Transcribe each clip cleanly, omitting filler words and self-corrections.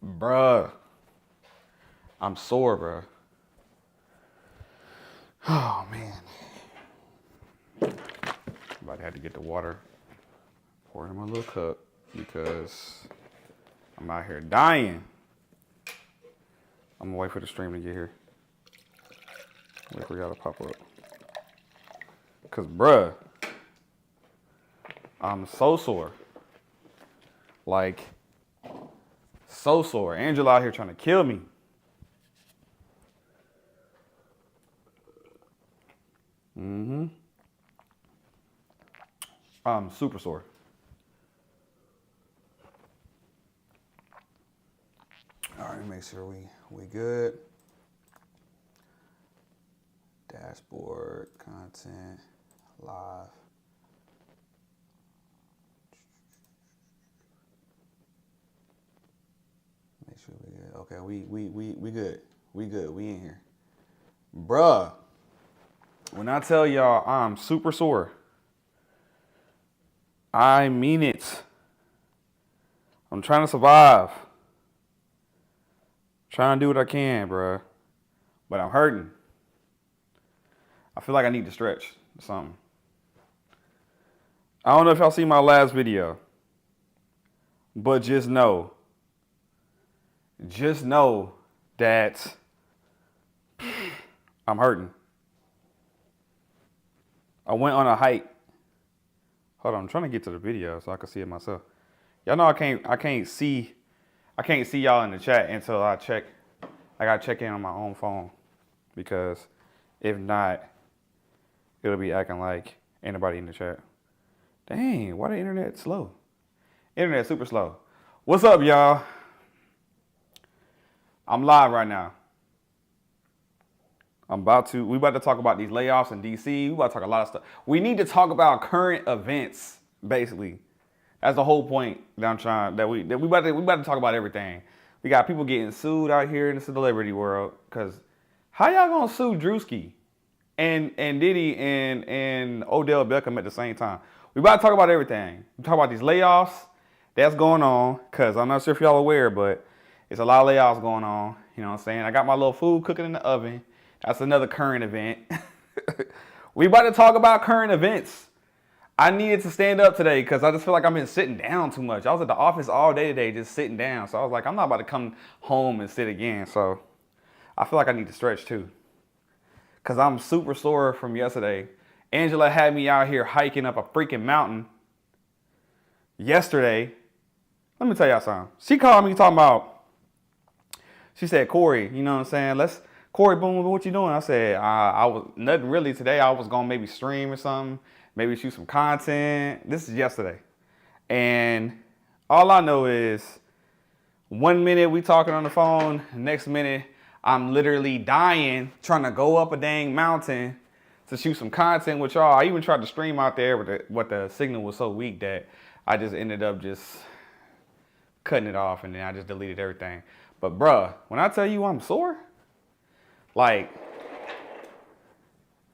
Bruh, I'm sore, bruh. Oh, man. I'm about to have to get the water, pour it in my little cup because I'm out here dying. I'm gonna wait for the stream to get here. Wait for y'all to pop up. Cause, bruh, I'm so sore. Like, so sore. Angela out here trying to kill me. I'm super sore. All right, make sure we good. Dashboard, content, live. Make sure we good. Okay, we good. We good. We in here. Bruh, when I tell y'all I'm super sore, I mean it. I'm trying to survive. Trying to do what I can, bruh. But I'm hurting. I feel like I need to stretch or something. I don't know if y'all see my last video, but just know that I'm hurting. I went on a hike. Hold on, I'm trying to get to the video so I can see it myself. Y'all know I can't see y'all in the chat until I check. I gotta check in on my own phone because if not, it'll be acting like ain't nobody in the chat. Dang, why the internet slow? Internet super slow. What's up, y'all? I'm live right now. We about to talk about these layoffs in DC. We about to talk a lot of stuff. We need to talk about current events, basically. That's the whole point that I'm trying, we about to talk about everything. We got people getting sued out here in the celebrity world. Cause how y'all gonna sue Drewski and Diddy and Odell Beckham at the same time? We about to talk about everything. We talk about these layoffs that's going on. Cause I'm not sure if y'all aware, but it's a lot of layoffs going on. You know what I'm saying? I got my little food cooking in the oven. That's another current event. We about to talk about current events. I needed to stand up today because I just feel like I've been sitting down too much. I was at the office all day today just sitting down. So I was like, I'm not about to come home and sit again. So I feel like I need to stretch too. Because I'm super sore from yesterday. Angela had me out here hiking up a freaking mountain yesterday. Let me tell y'all something. She called me talking about, she said, Corey, you know what I'm saying? Corey, boom, what you doing? I said, I was nothing really today. I was gonna maybe stream or something. Maybe shoot some content. This is yesterday. And all I know is 1 minute we talking on the phone, next minute I'm literally dying trying to go up a dang mountain to shoot some content with y'all. I even tried to stream out there, but the signal was so weak that I just ended up just cutting it off and then I just deleted everything. But bruh, when I tell you I'm sore, like,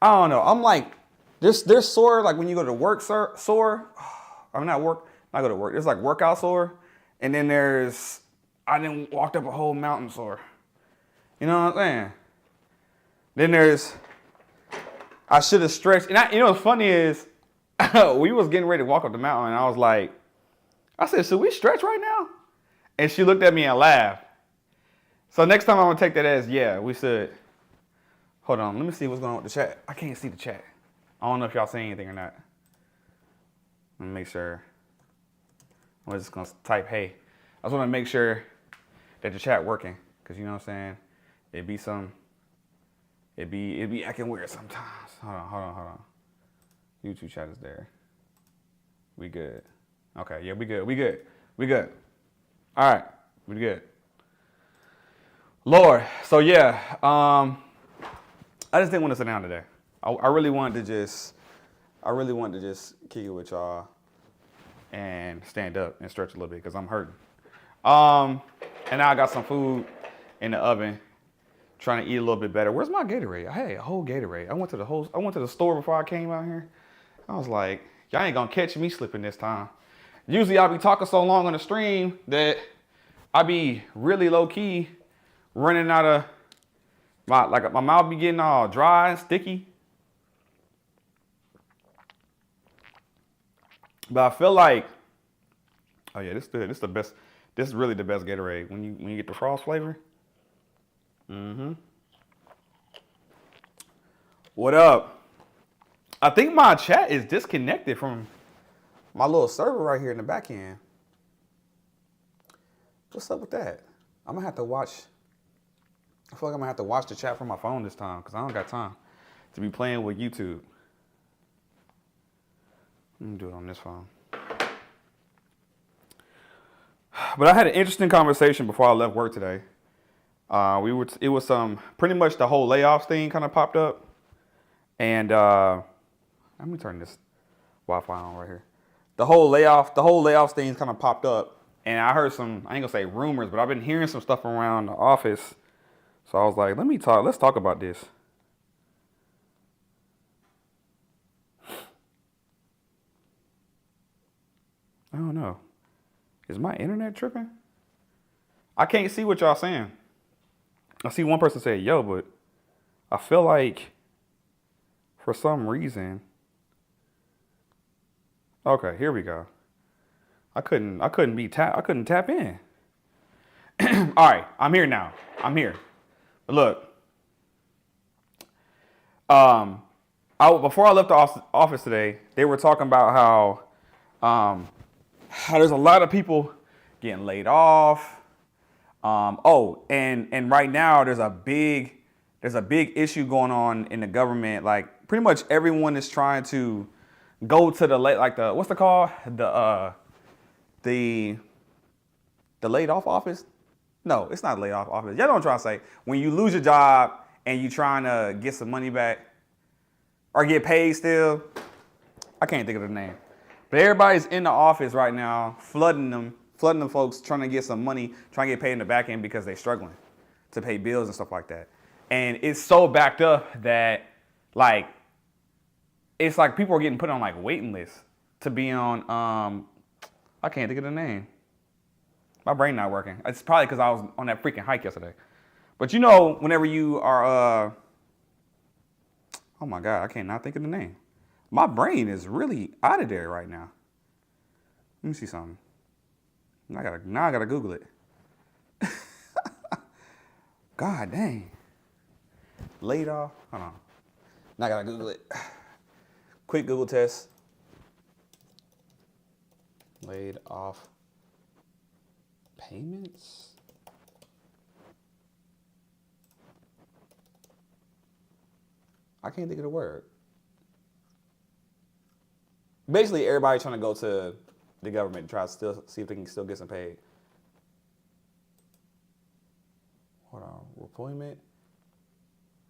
I don't know. I'm like, there's sore, like when you go to work sore. I'm not go to work. There's like workout sore. And then I didn't walked up a whole mountain sore. You know what I'm saying? Then I should have stretched. And you know what's funny is, we was getting ready to walk up the mountain and I said, should we stretch right now? And she looked at me and laughed. So next time I'm gonna take that as, yeah, we should. Hold on, let me see what's going on with the chat. I can't see the chat. I don't know if y'all see anything or not. Let me make sure. I'm just gonna type hey. I just wanna make sure that the chat working. Cause you know what I'm saying? It'd be acting weird sometimes. Hold on. YouTube chat is there. We good. Okay, yeah, we good. All right, we good. Lord, so yeah, I just didn't want to sit down today. I really wanted to just kick it with y'all and stand up and stretch a little bit because I'm hurting. And now I got some food in the oven, trying to eat a little bit better. Where's my Gatorade? I had a whole Gatorade. I went to the store before I came out here. I was like, y'all ain't gonna catch me slipping this time. Usually I'll be talking so long on the stream that I be really low key running out of my mouth be getting all dry and sticky. But I feel like, oh yeah, this is the best. This is really the best Gatorade when you get the frost flavor. What up? I think my chat is disconnected from my little server right here in the back end. What's up with that? I'm gonna have to watch. I feel like I'm gonna have to watch the chat from my phone this time because I don't got time to be playing with YouTube. Let me do it on this phone. But I had an interesting conversation before I left work today. It was pretty much the whole layoffs thing kind of popped up, and let me turn this Wi-Fi on right here. The whole layoffs thing kind of popped up, and I heard some, I ain't gonna say rumors, but I've been hearing some stuff around the office. So I was like, let's talk about this. I don't know. Is my internet tripping? I can't see what y'all saying. I see one person say, yo, but I feel like for some reason. Okay, here we go. I couldn't tap in. All right, I'm here now. I'm here. But look. Before I left the office today, they were talking about how there's a lot of people getting laid off. And right now there's a big issue going on in the government. Like pretty much everyone is trying to go to the what's it called? The laid off office? No, it's not laid off office. Y'all know what I'm trying to say. When you lose your job and you trying to get some money back or get paid still, I can't think of the name. But everybody's in the office right now, flooding them folks, trying to get some money, trying to get paid in the back end because they're struggling to pay bills and stuff like that. And it's so backed up that it's like people are getting put on like waiting lists to be on, I can't think of the name. My brain not working. It's probably because I was on that freaking hike yesterday. But you know, whenever you are, oh my God, I can't not think of the name. My brain is really out of there right now. Let me see something. Now I gotta Google it. God dang. Laid off. Hold on. Now I gotta Google it. Quick Google test. Laid off payments. I can't think of the word. Basically, everybody trying to go to the government and try to still see if they can still get some paid. Hold on, employment.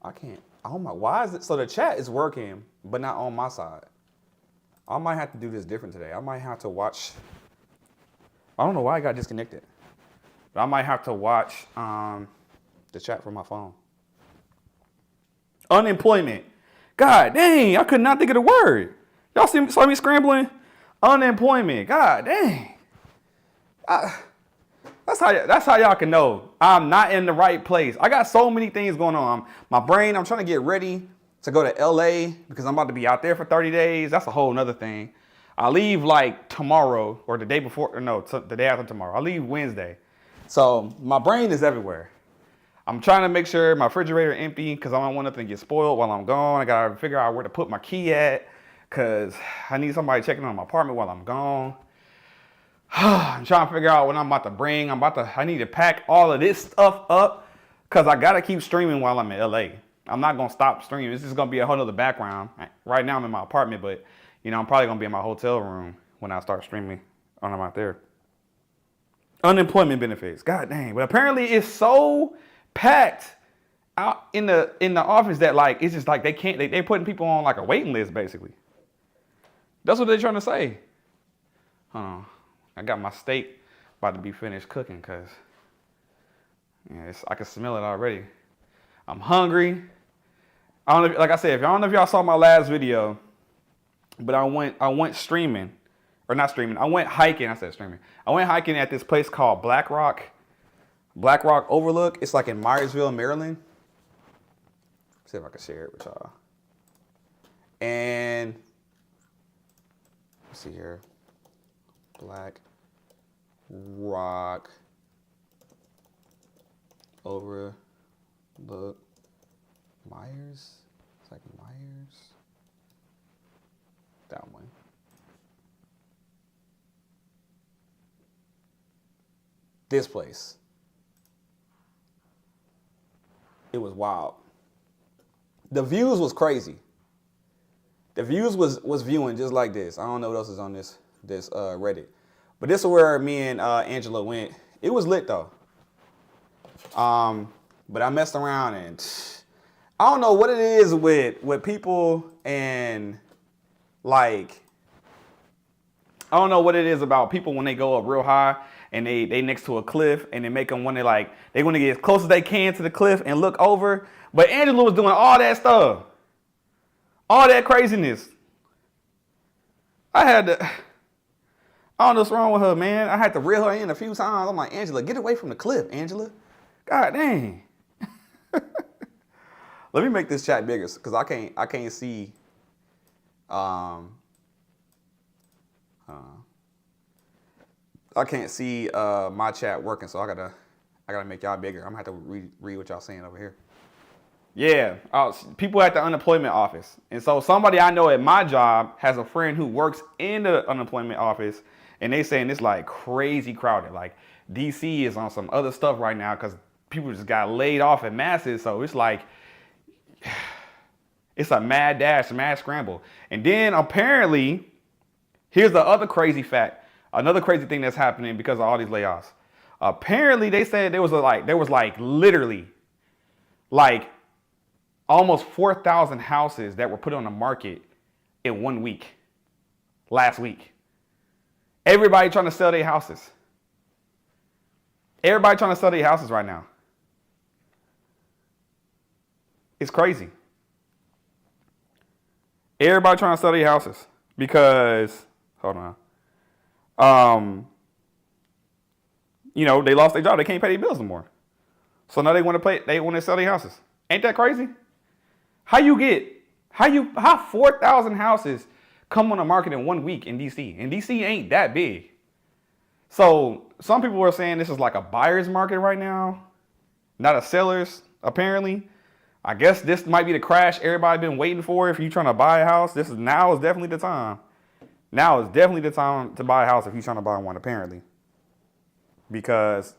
I can't. Oh my, why is it? So the chat is working, but not on my side. I might have to do this different today. I might have to watch. I don't know why I got disconnected, but I might have to watch the chat from my phone. Unemployment. God dang, I could not think of the word. Y'all saw me scrambling? Unemployment. God dang. That's how y'all can know I'm not in the right place. I got so many things going on. My brain, I'm trying to get ready to go to LA because I'm about to be out there for 30 days. That's a whole nother thing. I leave like tomorrow or the day before, or no, the day after tomorrow. I leave Wednesday. So my brain is everywhere. I'm trying to make sure my refrigerator empty because I don't want nothing to get spoiled while I'm gone. I got to figure out where to put my key at because I need somebody checking on my apartment while I'm gone. I'm trying to figure out what I'm about to bring. I need to pack all of this stuff up because I got to keep streaming while I'm in LA. I'm not going to stop streaming. This is going to be a whole other background. Right now I'm in my apartment, but I'm probably going to be in my hotel room when I start streaming when I'm out there. Unemployment benefits. God dang. But apparently it's so packed out in the office that it's just they're putting people on like a waiting list basically. That's what they're trying to say. Hold on. I got my steak about to be finished cooking because I can smell it already. I'm hungry. I don't know, like I said, I don't know if y'all saw my last video, but I went streaming, or not streaming. I went hiking. I said streaming. I went hiking at this place called Black Rock. Black Rock Overlook. It's like in Myersville, Maryland. See if I can share it with y'all. And let's see here. Black Rock Overlook. Myers. It's like Myers. That one. This place. It was wild. The views was crazy. The views was viewing just like this. I don't know what else is on this Reddit. But this is where me and Angela went. It was lit though. But I messed around and I don't know what it is with people and like I don't know what it is about people when they go up real high and they next to a cliff and they make them want to they want to get as close as they can to the cliff and look over. But Angela was doing all that stuff. All that craziness. I don't know what's wrong with her, man. I had to reel her in a few times. I'm like, Angela, get away from the cliff, Angela. God dang. Let me make this chat bigger because I can't see. I can't see my chat working, so I gotta make y'all bigger. I'm gonna have to read what y'all saying over here. Yeah, people at the unemployment office. And so somebody I know at my job has a friend who works in the unemployment office, and they saying it's like crazy crowded. Like DC is on some other stuff right now because people just got laid off in masses. So it's like, it's a mad dash, mad scramble. And then apparently, here's the other crazy fact. Another crazy thing that's happening because of all these layoffs. Apparently they said there was literally almost 4,000 houses that were put on the market in 1 week. Last week. Everybody trying to sell their houses. Everybody trying to sell their houses right now. It's crazy. Everybody trying to sell their houses because, hold on. They lost their job. They can't pay their bills no more. So now they want to sell their houses. Ain't that crazy? How 4,000 houses come on the market in 1 week in DC? And DC ain't that big. So some people are saying this is like a buyer's market right now, not a seller's, apparently. I guess this might be the crash everybody been waiting for. If you're trying to buy a house, now is definitely the time. Now is definitely the time to buy a house if you're trying to buy one, apparently. Because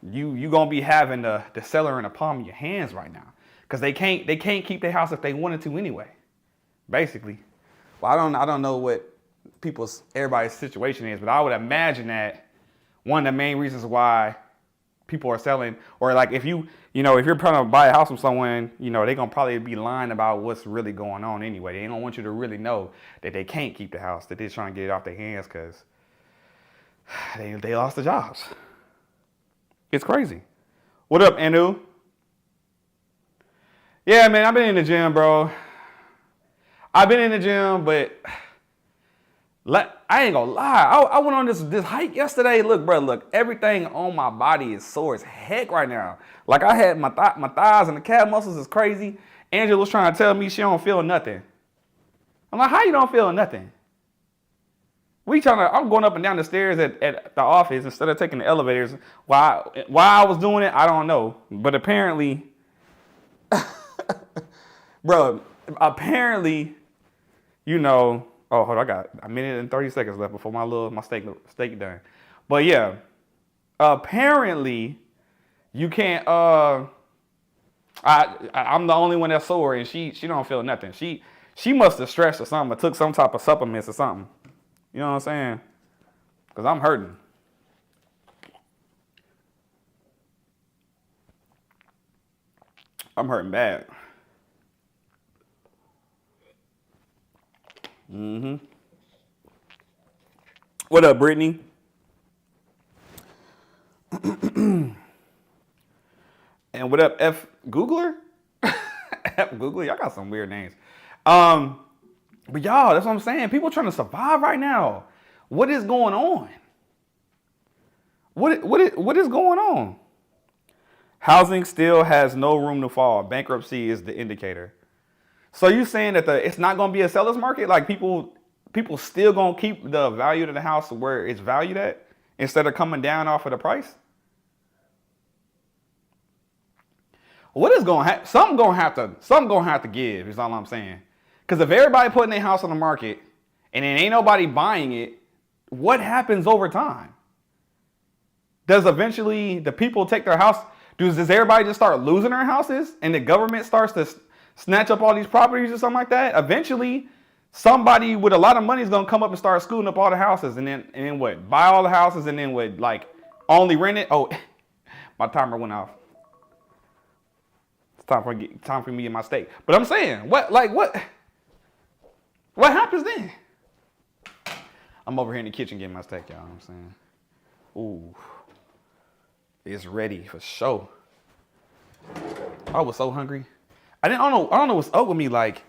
you gonna be having the seller in the palm of your hands right now. Because they can't keep their house if they wanted to anyway. Basically. Well, I don't know what everybody's situation is, but I would imagine that one of the main reasons why people are selling, or like if you're trying to buy a house from someone, they're gonna probably be lying about what's really going on anyway. They don't want you to really know that they can't keep the house, that they're trying to get it off their hands because they lost their jobs. It's crazy. What up, Anu? Yeah, man, I've been in the gym, bro. I've been in the gym, but I ain't gonna lie. I went on this hike yesterday. Look, everything on my body is sore as heck right now. Like I had my thighs and the calf muscles is crazy. Angela was trying to tell me she don't feel nothing. I'm like, how you don't feel nothing? I'm going up and down the stairs at the office instead of taking the elevators. Why I was doing it, I don't know. But apparently, bro, oh, hold on, I got a minute and 30 seconds left before my steak done. But yeah, apparently you can't, I'm the only one that's sore and she don't feel nothing. She must have stressed or something or took some type of supplements or something. You know what I'm saying? Because I'm hurting. I'm hurting bad. What up, Brittany? And what up, F Googler? F Googler? Y'all got some weird names. But y'all, that's what I'm saying. People trying to survive right now. What is going on? What is going on? Housing still has no room to fall. Bankruptcy is the indicator. So you saying that it's not going to be a seller's market? Like people still going to keep the value of the house where it's valued at instead of coming down off of the price? What is going to happen? Something going to have to give is all I'm saying. Because if everybody putting their house on the market and then ain't nobody buying it, what happens over time? Does eventually the people take their house? Does everybody just start losing their houses and the government starts to snatch up all these properties or something like that? Eventually, somebody with a lot of money is going to come up and start scooting up all the houses and then what? Buy all the houses and then what? Like only rent it? Oh, my timer went off. It's time for me to get my steak. But I'm saying, what happens then? I'm over here in the kitchen getting my steak, y'all. You know what I'm saying? Ooh. It's ready for show. I was so hungry. I don't know what's up with me. Like,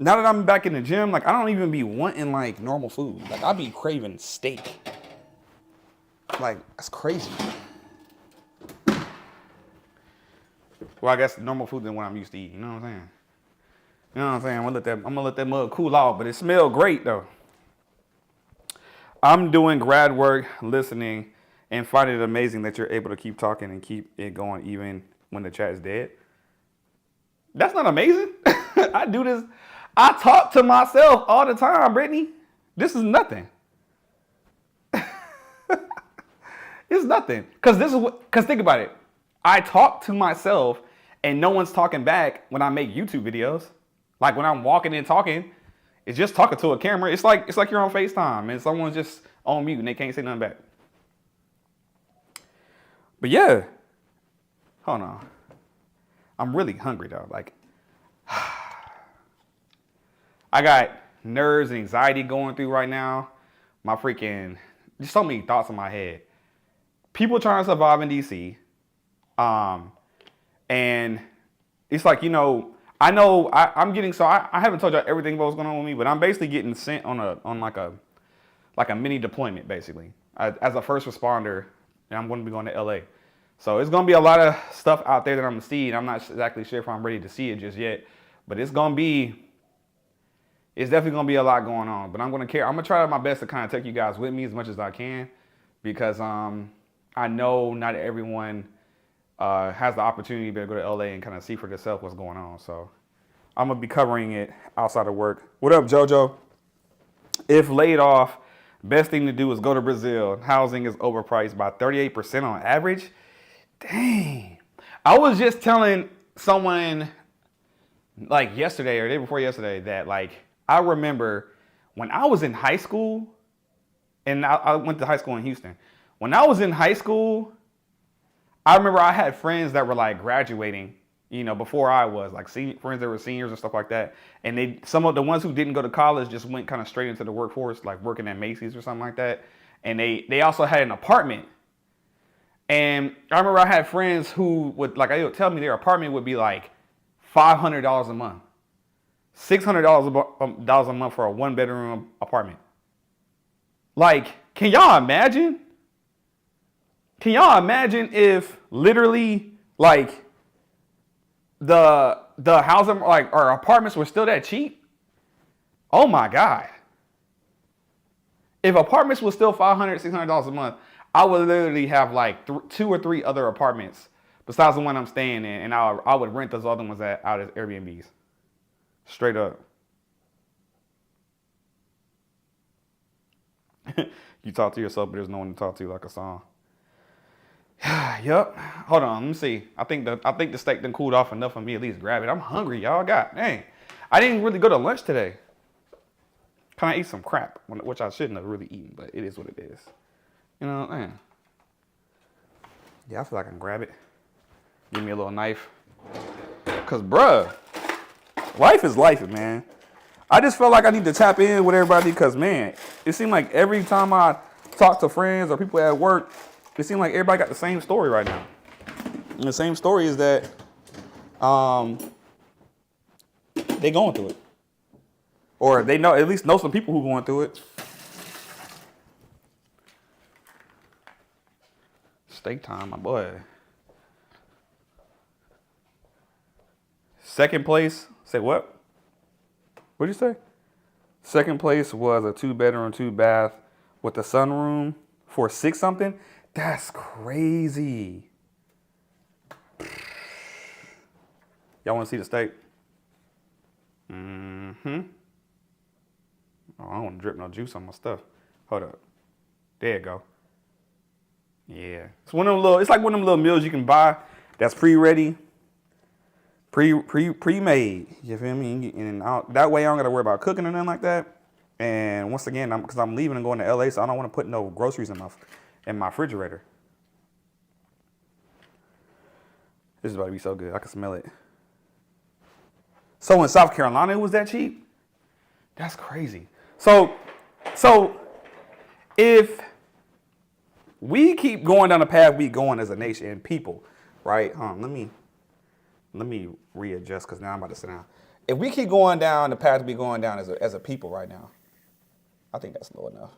now that I'm back in the gym, like I don't even be wanting like normal food. Like I be craving steak. Like, that's crazy. Well, I guess normal food than what I'm used to eating. You know what I'm saying? You know what I'm saying? I'm gonna let that mug cool off, but it smells great though. I'm doing grad work, listening, and find it amazing that you're able to keep talking and keep it going even when the chat is dead. That's not amazing. I do this. I talk to myself all the time, Brittany. This is nothing. It's nothing. Because think about it. I talk to myself and no one's talking back when I make YouTube videos. Like when I'm walking and talking, it's just talking to a camera. It's like you're on FaceTime and someone's just on mute and they can't say nothing back. But yeah, hold on. I'm really hungry though. Like, I got nerves and anxiety going through right now. My freaking, just so many thoughts in my head. People trying to survive in DC. And it's like, I'm getting, so I haven't told y'all everything about what's going on with me, but I'm basically getting sent on like a mini deployment basically as a first responder. And I'm going to be going to LA. So it's going to be a lot of stuff out there that I'm going to see. And I'm not exactly sure if I'm ready to see it just yet. But it's definitely going to be a lot going on. But I'm going to try my best to kind of take you guys with me as much as I can. Because I know not everyone has the opportunity to go to LA and kind of see for themselves what's going on. So I'm going to be covering it outside of work. What up, JoJo? If laid off, best thing to do is go to Brazil. Housing is overpriced by 38% on average. Dang. I was just telling someone like yesterday or the day before yesterday that like I remember when I was in high school, and I went to high school in Houston. When I was in high school, I remember I had friends that were like graduating, before I was, like friends that were seniors and stuff like that. And some of the ones who didn't go to college just went kind of straight into the workforce, like working at Macy's or something like that. And they also had an apartment. And I remember I had friends who would, like, they would tell me their apartment would be like $500 a month, $600 a month for a 1-bedroom apartment. Like, can y'all imagine? Can y'all imagine if literally like the housing, like our apartments were still that cheap? Oh my God. If apartments were still $500, $600 a month, I would literally have like 2 or 3 other apartments besides the one I'm staying in, and I would rent those other ones out as Airbnbs. Straight up. You talk to yourself, but there's no one to talk to, like a song. Yup. Hold on, let me see. I think the steak done cooled off enough for me at least grab it. I'm hungry, y'all. God dang. I didn't really go to lunch today. Kind of eat some crap, which I shouldn't have really eaten, but it is what it is. Man. Yeah, I feel like I can grab it. Give me a little knife. Cause bruh, life is life, man. I just felt like I need to tap in with everybody because, man, it seemed like every time I talk to friends or people at work, it seemed like everybody got the same story right now. And the same story is that they going through it. Or they at least know some people who going through it. Steak time, my boy. Second place, say what? What'd you say? Second place was a 2-bedroom, 2-bath with a sunroom for 6 something. That's crazy. Y'all want to see the steak? Mm-hmm. Oh, I don't want to drip no juice on my stuff. Hold up. There you go. Yeah. It's one of them little, it's like one of them little meals you can buy that's pre-ready, pre-made. You feel me? And that way I don't got to worry about cooking or nothing like that. And once again, because I'm leaving and going to LA, so I don't want to put no groceries in my refrigerator. This is about to be so good. I can smell it. So in South Carolina, it was that cheap? That's crazy. So if we keep going down the path we going as a nation and people, right? Let me readjust because now I'm about to sit down. If we keep going down the path we going down as a people right now, I think that's low enough.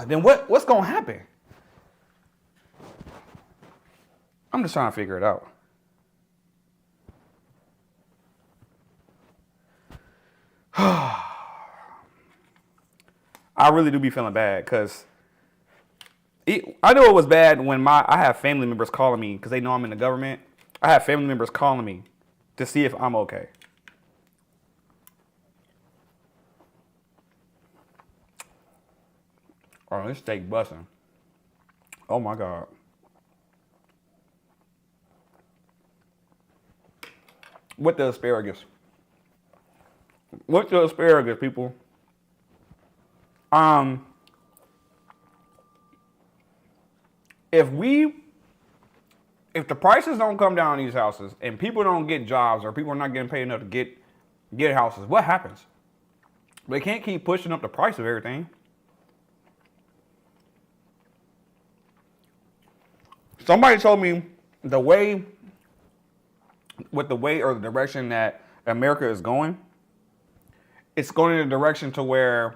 Then what's gonna happen? I'm just trying to figure it out. I really do be feeling bad because I know it was bad when I have family members calling me because they know I'm in the government. I have family members calling me to see if I'm okay. Oh, this steak busting. Oh my God. With the asparagus. With the asparagus, people. If the prices don't come down in these houses and people don't get jobs or people are not getting paid enough to get houses, what happens? They can't keep pushing up the price of everything. Somebody told me the direction that America is going, it's going in a direction to where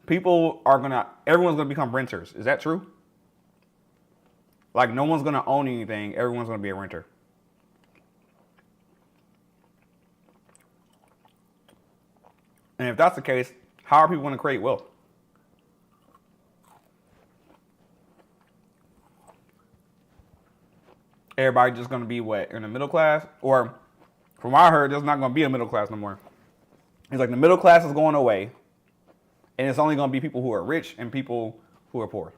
everyone's gonna become renters. Is that true? Like no one's gonna own anything, everyone's gonna be a renter. And if that's the case, how are people gonna create wealth? Everybody just gonna be what, in the middle class? Or from what I heard, there's not gonna be a middle class no more. It's like the middle class is going away, and it's only gonna be people who are rich and people who are poor.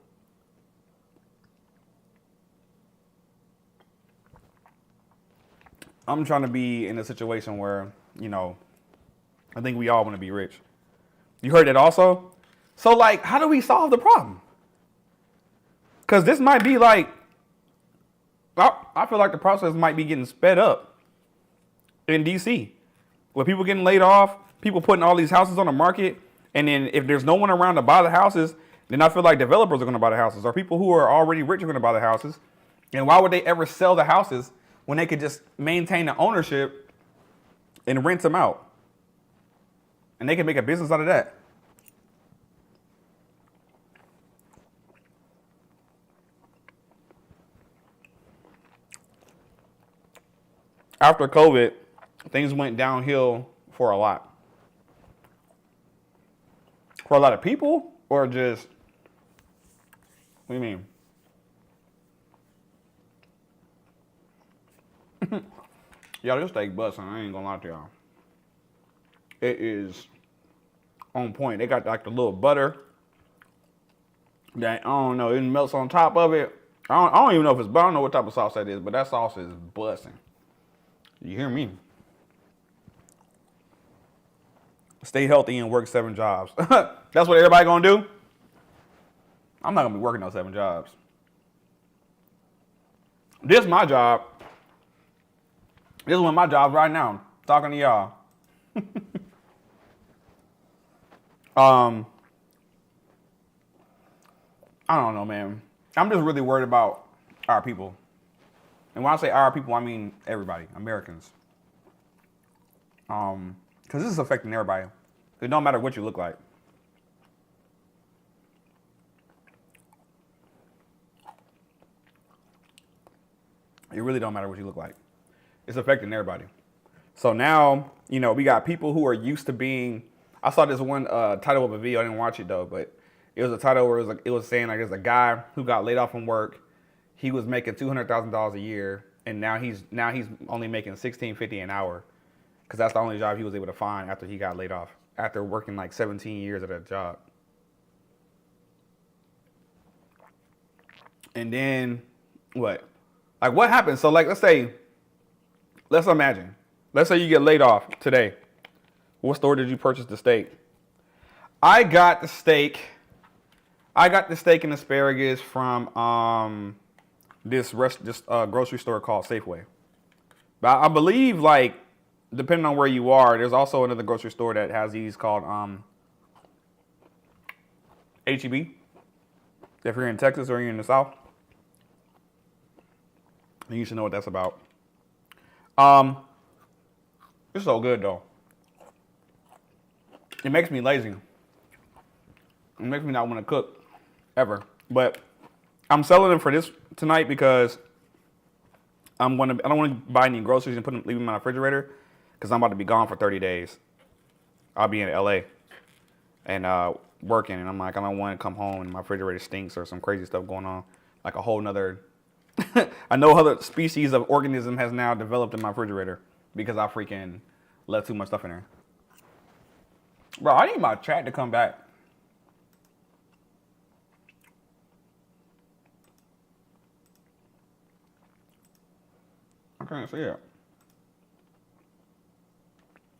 I'm trying to be in a situation where, I think we all want to be rich. You heard that also? So like, how do we solve the problem? Because this might be like, I feel like the process might be getting sped up in DC. With people getting laid off, people putting all these houses on the market, and then if there's no one around to buy the houses, then I feel like developers are going to buy the houses, or people who are already rich are going to buy the houses. And why would they ever sell the houses when they could just maintain the ownership and rent them out? And they can make a business out of that. After COVID, things went downhill for a lot. For a lot of people, or just, what do you mean? Y'all, this steak busting. I ain't gonna lie to y'all. It is on point. They got like the little butter that, I don't know, it melts on top of it. I don't even know if it's, but I don't know what type of sauce that is, but that sauce is busting. You hear me? Stay healthy and work 7 jobs. That's what everybody gonna do? I'm not gonna be working those 7 jobs. This is my job. This is one of my jobs right now, talking to y'all. I don't know, man. I'm just really worried about our people. And when I say our people, I mean everybody, Americans. Because this is affecting everybody. It don't matter what you look like. It really don't matter what you look like. It's affecting everybody. So now, we got people who are used to being. I saw this one title of a video. I didn't watch it though, but it was a title where it was saying like there's a guy who got laid off from work. He was making $200,000 a year, and now he's only making $16.50 an hour, because that's the only job he was able to find after he got laid off, after working like 17 years at a job. And then what? Like what happens? So like let's imagine. Let's say you get laid off today. What store did you purchase the steak? I got the steak and asparagus from this grocery store called Safeway. But I believe, like, depending on where you are, there's also another grocery store that has these called H-E-B. If you're in Texas or you're in the South, then you should know what that's about. It's so good though. It makes me lazy. It makes me not want to cook ever. But I'm selling them for this tonight because I don't want to buy any groceries and leave them in my refrigerator, because I'm about to be gone for 30 days. I'll be in LA and working, and I'm like, I don't want to come home and my refrigerator stinks or some crazy stuff going on, like a whole nother. I know other species of organism has now developed in my refrigerator because I freaking left too much stuff in there. Bro, I need my chat to come back. I can't see it.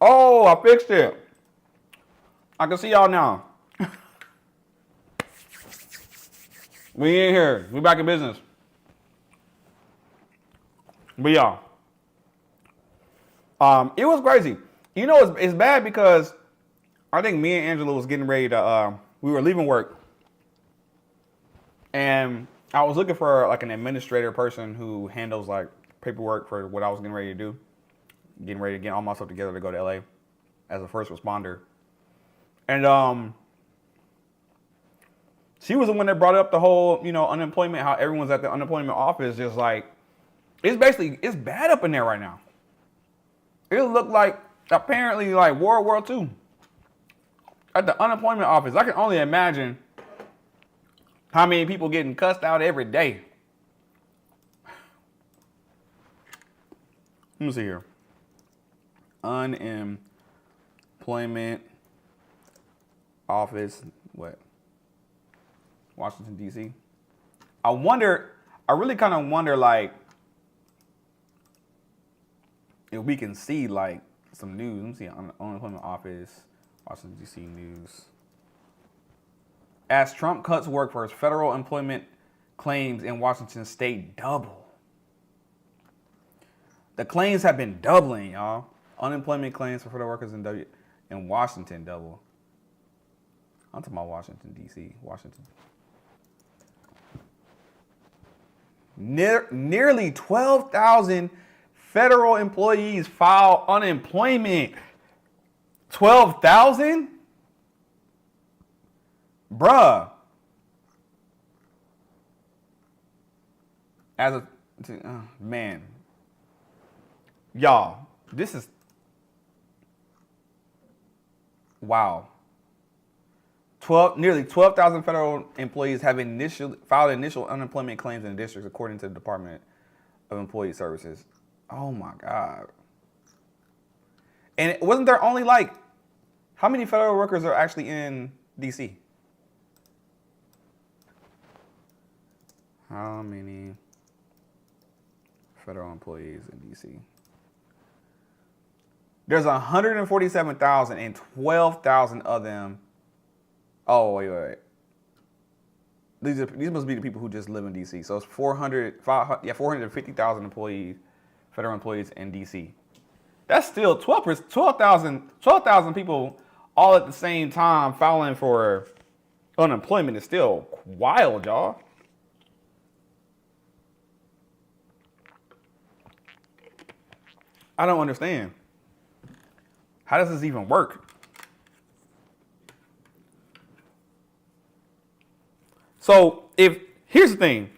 Oh, I fixed it. I can see y'all now. We in here. We back in business. But y'all, it was crazy. It's bad because I think me and Angela was getting ready to, we were leaving work, and I was looking for like an administrator person who handles like paperwork for what I was getting ready to do. Getting ready to get all my stuff together to go to LA as a first responder. And she was the one that brought up the whole, unemployment, how everyone's at the unemployment office just like, it's bad up in there right now. It looked like apparently like World War II at the unemployment office. I can only imagine how many people getting cussed out every day. Let me see here. Unemployment office, what? Washington, D.C. I really kind of wonder, like, if we can see, like, some news. Let me see, unemployment office, Washington, D.C. news. As Trump cuts workforce, federal employment claims in Washington state double. The claims have been doubling, y'all. Unemployment claims for federal workers in Washington double. I'm talking about Washington, D.C. Washington. Nearly 12,000 federal employees file unemployment. 12,000? Bruh. Man. Y'all, this is, wow. Nearly 12,000 federal employees have filed initial unemployment claims in the districts, according to the Department of Employee Services. Oh my God. And wasn't there only like, how many federal workers are actually in DC? How many federal employees in DC? There's 147,000 and 12,000 of them. Oh, wait. These must be the people who just live in DC. So it's 450,000 employees, federal employees in DC. That's still 12,000 people all at the same time filing for unemployment is still wild, y'all. I don't understand. How does this even work? So here's the thing,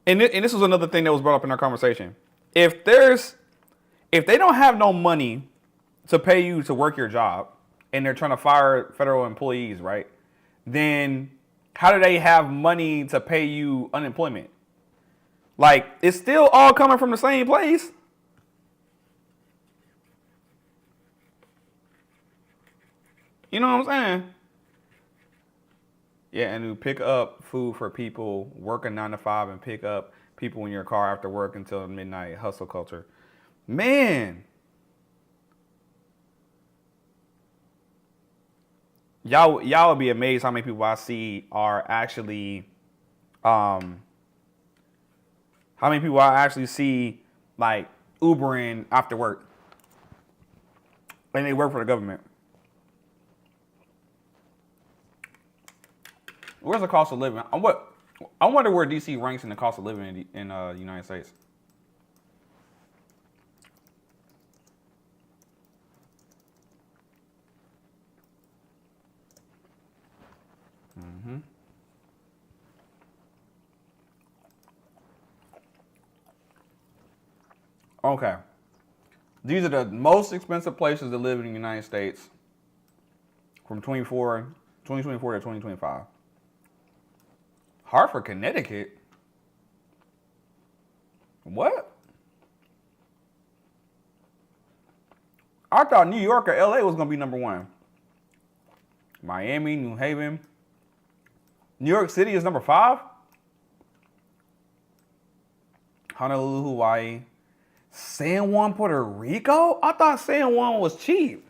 and this was another thing that was brought up in our conversation. If there's If they don't have no money to pay you to work your job, and they're trying to fire federal employees, right? Then how do they have money to pay you unemployment? Like, it's still all coming from the same place. You know what I'm saying? Yeah, and you pick up food for people, work a 9 to 5, and pick up people in your car after work until midnight. Hustle culture. Man. Y'all would be amazed how many people I see are actually how many people I actually see like Ubering after work. And they work for the government. Where's the cost of living? I wonder where DC ranks in the cost of living in the United States. Okay. These are the most expensive places to live in the United States from 2024 to 2025. Hartford, Connecticut? What? I thought New York or LA was going to be number one. Miami, New Haven. New York City is number 5. Honolulu, Hawaii. San Juan, Puerto Rico? I thought San Juan was cheap.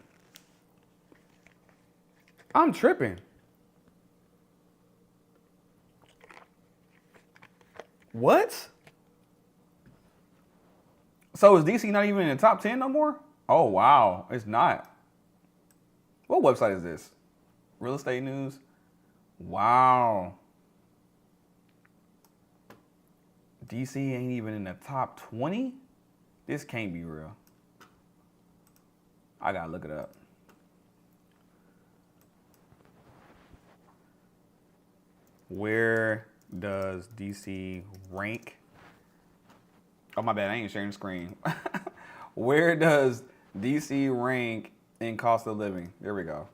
I'm tripping. What? So is DC not even in the top 10 no more? Oh, wow. It's not. What website is this? Real Estate News? Wow. DC ain't even in the top 20? This can't be real. I gotta look it up. Where does DC rank? Oh, my bad. I ain't sharing the screen. Where does DC rank in cost of living? There we go.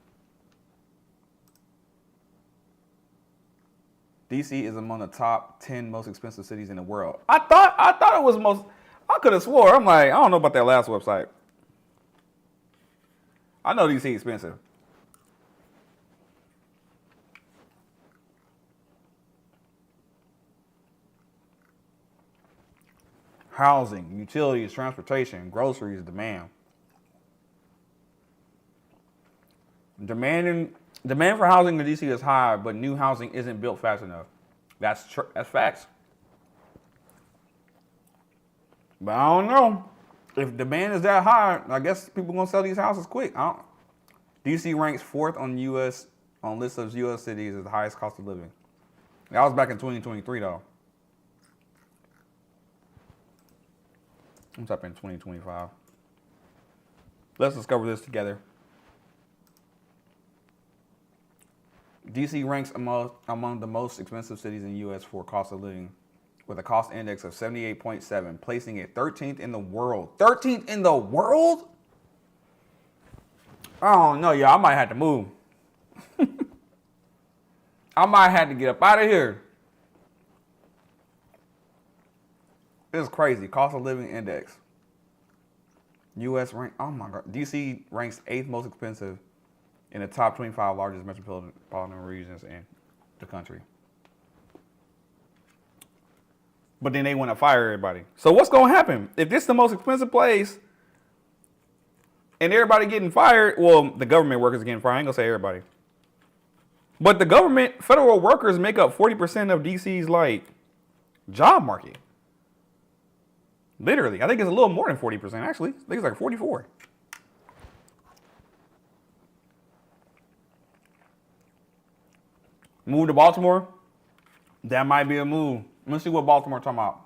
DC is among the top 10 most expensive cities in the world. I thought it was most. I could have swore. I'm like, I don't know about that last website. I know DC expensive. Housing, utilities, transportation, groceries, demand. Demand for housing in DC is high, but new housing isn't built fast enough. That's facts. But I don't know. If demand is that high, I guess people gonna sell these houses quick. DC ranks 4th on list of U.S. cities as the highest cost of living. That was back in 2023 though. What's up in 2025? Let's discover this together. DC ranks among the most expensive cities in the U.S. for cost of living, with a cost index of 78.7, placing it 13th in the world. 13th in the world? I don't know, y'all. I might have to move. I might have to get up out of here. It's crazy. Cost of living index. U.S. rank. Oh my God. DC ranks 8th most expensive in the top 25 largest metropolitan regions in the country. But then they want to fire everybody. So what's going to happen? If this is the most expensive place and everybody getting fired, well, the government workers are getting fired. I ain't going to say everybody. But the government, federal workers make up 40% of DC's like job market. Literally. I think it's a little more than 40% actually. I think it's like 44. Move to Baltimore? That might be a move. Let's see what Baltimore talking about.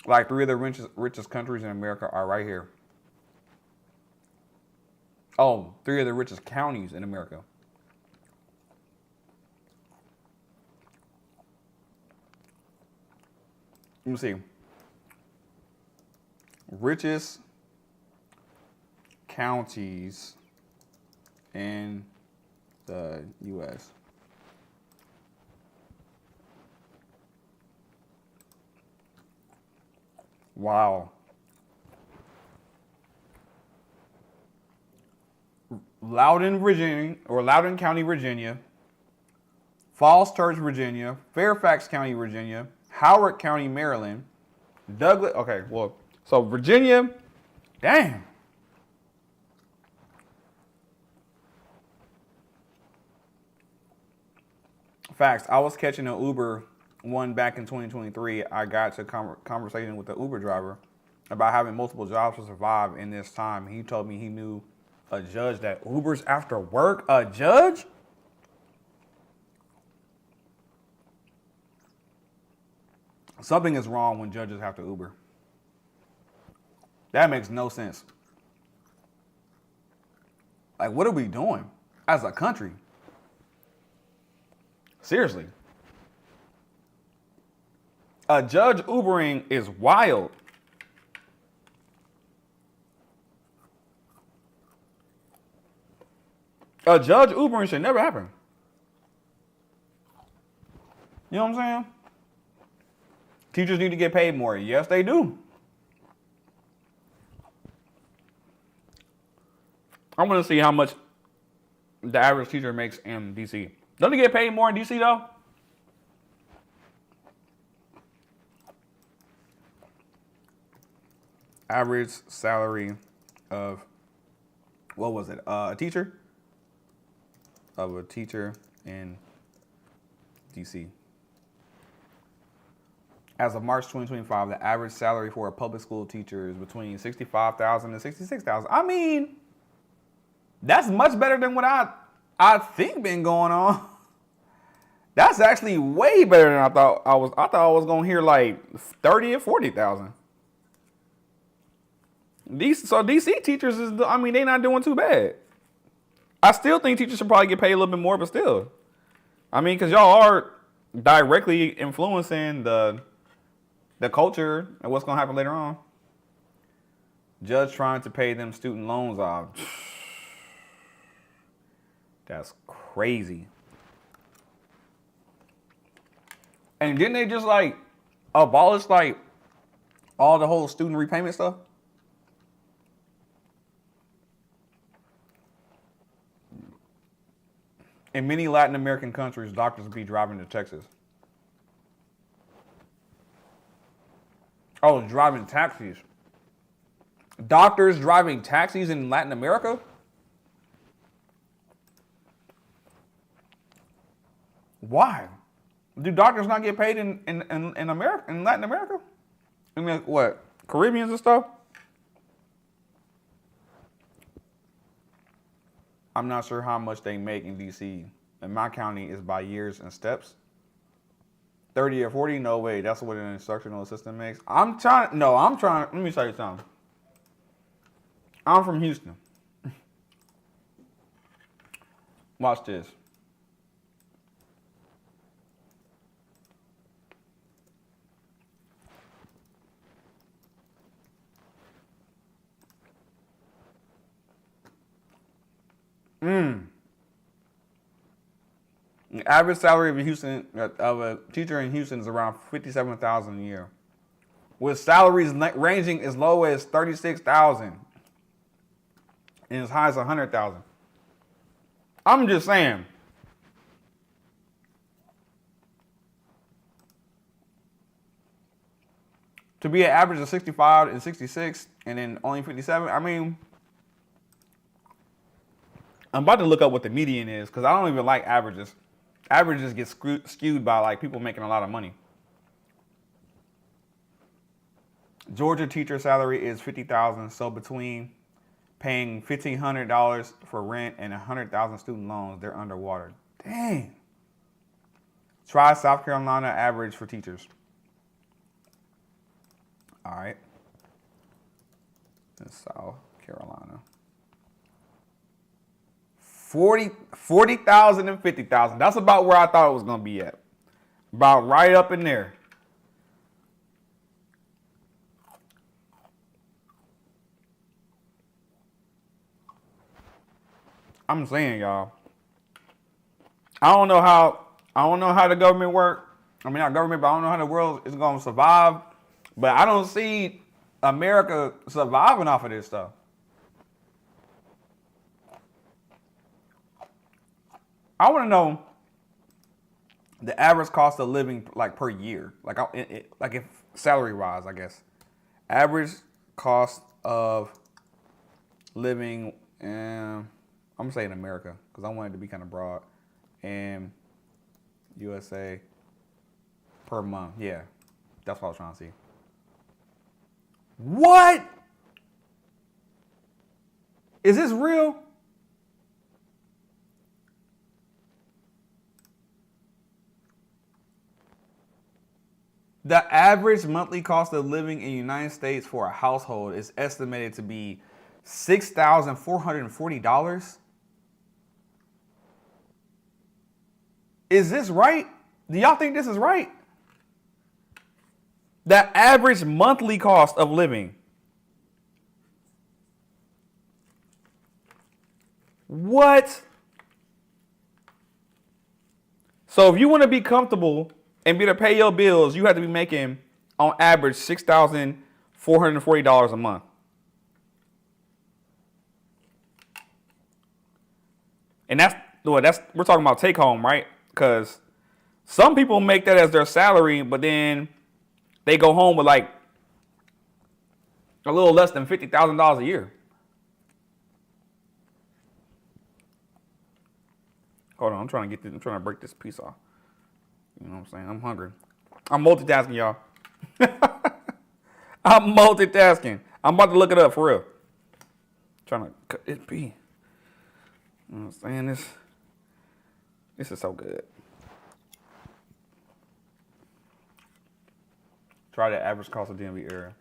Like 3 of the richest countries in America are right here. Oh, 3 of the richest counties in America. Let me see. Richest counties in the U.S. Wow. Loudoun, Virginia, or Loudoun County, Virginia. Falls Church, Virginia. Fairfax County, Virginia. Howard County, Maryland. Douglas. Okay, well, so Virginia. Damn. Facts. I was catching an Uber one back in 2023. I got to conversation with the Uber driver about having multiple jobs to survive in this time. He told me he knew a judge that Ubers after work. A judge? Something is wrong when judges have to Uber. That makes no sense. Like, what are we doing as a country? Seriously. A judge Ubering is wild. A judge Ubering should never happen. You know what I'm saying? Teachers need to get paid more. Yes, they do. I want to see how much the average teacher makes in DC. Don't they get paid more in DC though? Average salary of, what was it? A teacher? Of a teacher in DC. As of March 2025, the average salary for a public school teacher is between $65,000 and $66,000. I mean, that's much better than what I think been going on. That's actually way better than I thought I was. I thought I was gonna hear like 30 or 40,000. So DC teachers is, I mean, they not doing too bad. I still think teachers should probably get paid a little bit more, but still, I mean, because y'all are directly influencing the culture and what's gonna happen later on. Judge trying to pay them student loans off. That's crazy. And didn't they just like abolish like all the whole student repayment stuff? In many Latin American countries, doctors be driving to Texas. Oh, driving taxis. Doctors driving taxis in Latin America? Why? Do doctors not get paid in America, in Latin America? I mean, what? Caribbeans and stuff? I'm not sure how much they make in DC. In my county, is by years and steps. 30 or 40? No way. That's what an instructional assistant makes. Let me tell you something. I'm from Houston. Watch this. The average salary of a teacher in Houston is around $57,000 a year, with salaries ranging as low as $36,000 and as high as $100,000. I'm just saying. To be an average of 65 and 66 and then only 57, I mean, I'm about to look up what the median is because I don't even like averages. Averages get skewed by like people making a lot of money. Georgia teacher salary is $50,000, so between paying $1,500 for rent and $100,000 student loans, they're underwater. Dang. Try South Carolina average for teachers. All right. That's South Carolina. 40,000 and 50,000. That's about where I thought it was going to be at. About right up in there. I'm saying, y'all. I don't know how the government work. I mean, not government, but I don't know how the world is going to survive. But I don't see America surviving off of this stuff. I want to know the average cost of living, like, per year, like if salary wise, I guess. Average cost of living, I'm gonna say in America because I want it to be kind of broad, and USA per month. Yeah, that's what I was trying to see. What? Is this real? The average monthly cost of living in the United States for a household is estimated to be $6,440. Is this right? Do y'all think this is right? The average monthly cost of living. What? So if you want to be comfortable and be able to pay your bills, you have to be making, on average, $6,440 a month. And that's we're talking about take home, right? Because some people make that as their salary, but then they go home with like a little less than $50,000 a year. Hold on, I'm trying to break this piece off. You know what I'm saying? I'm hungry. I'm multitasking, y'all. I'm multitasking. I'm about to look it up for real. Trying to cut this piece. You know what I'm saying? This is so good. Try the average cost of DMV area.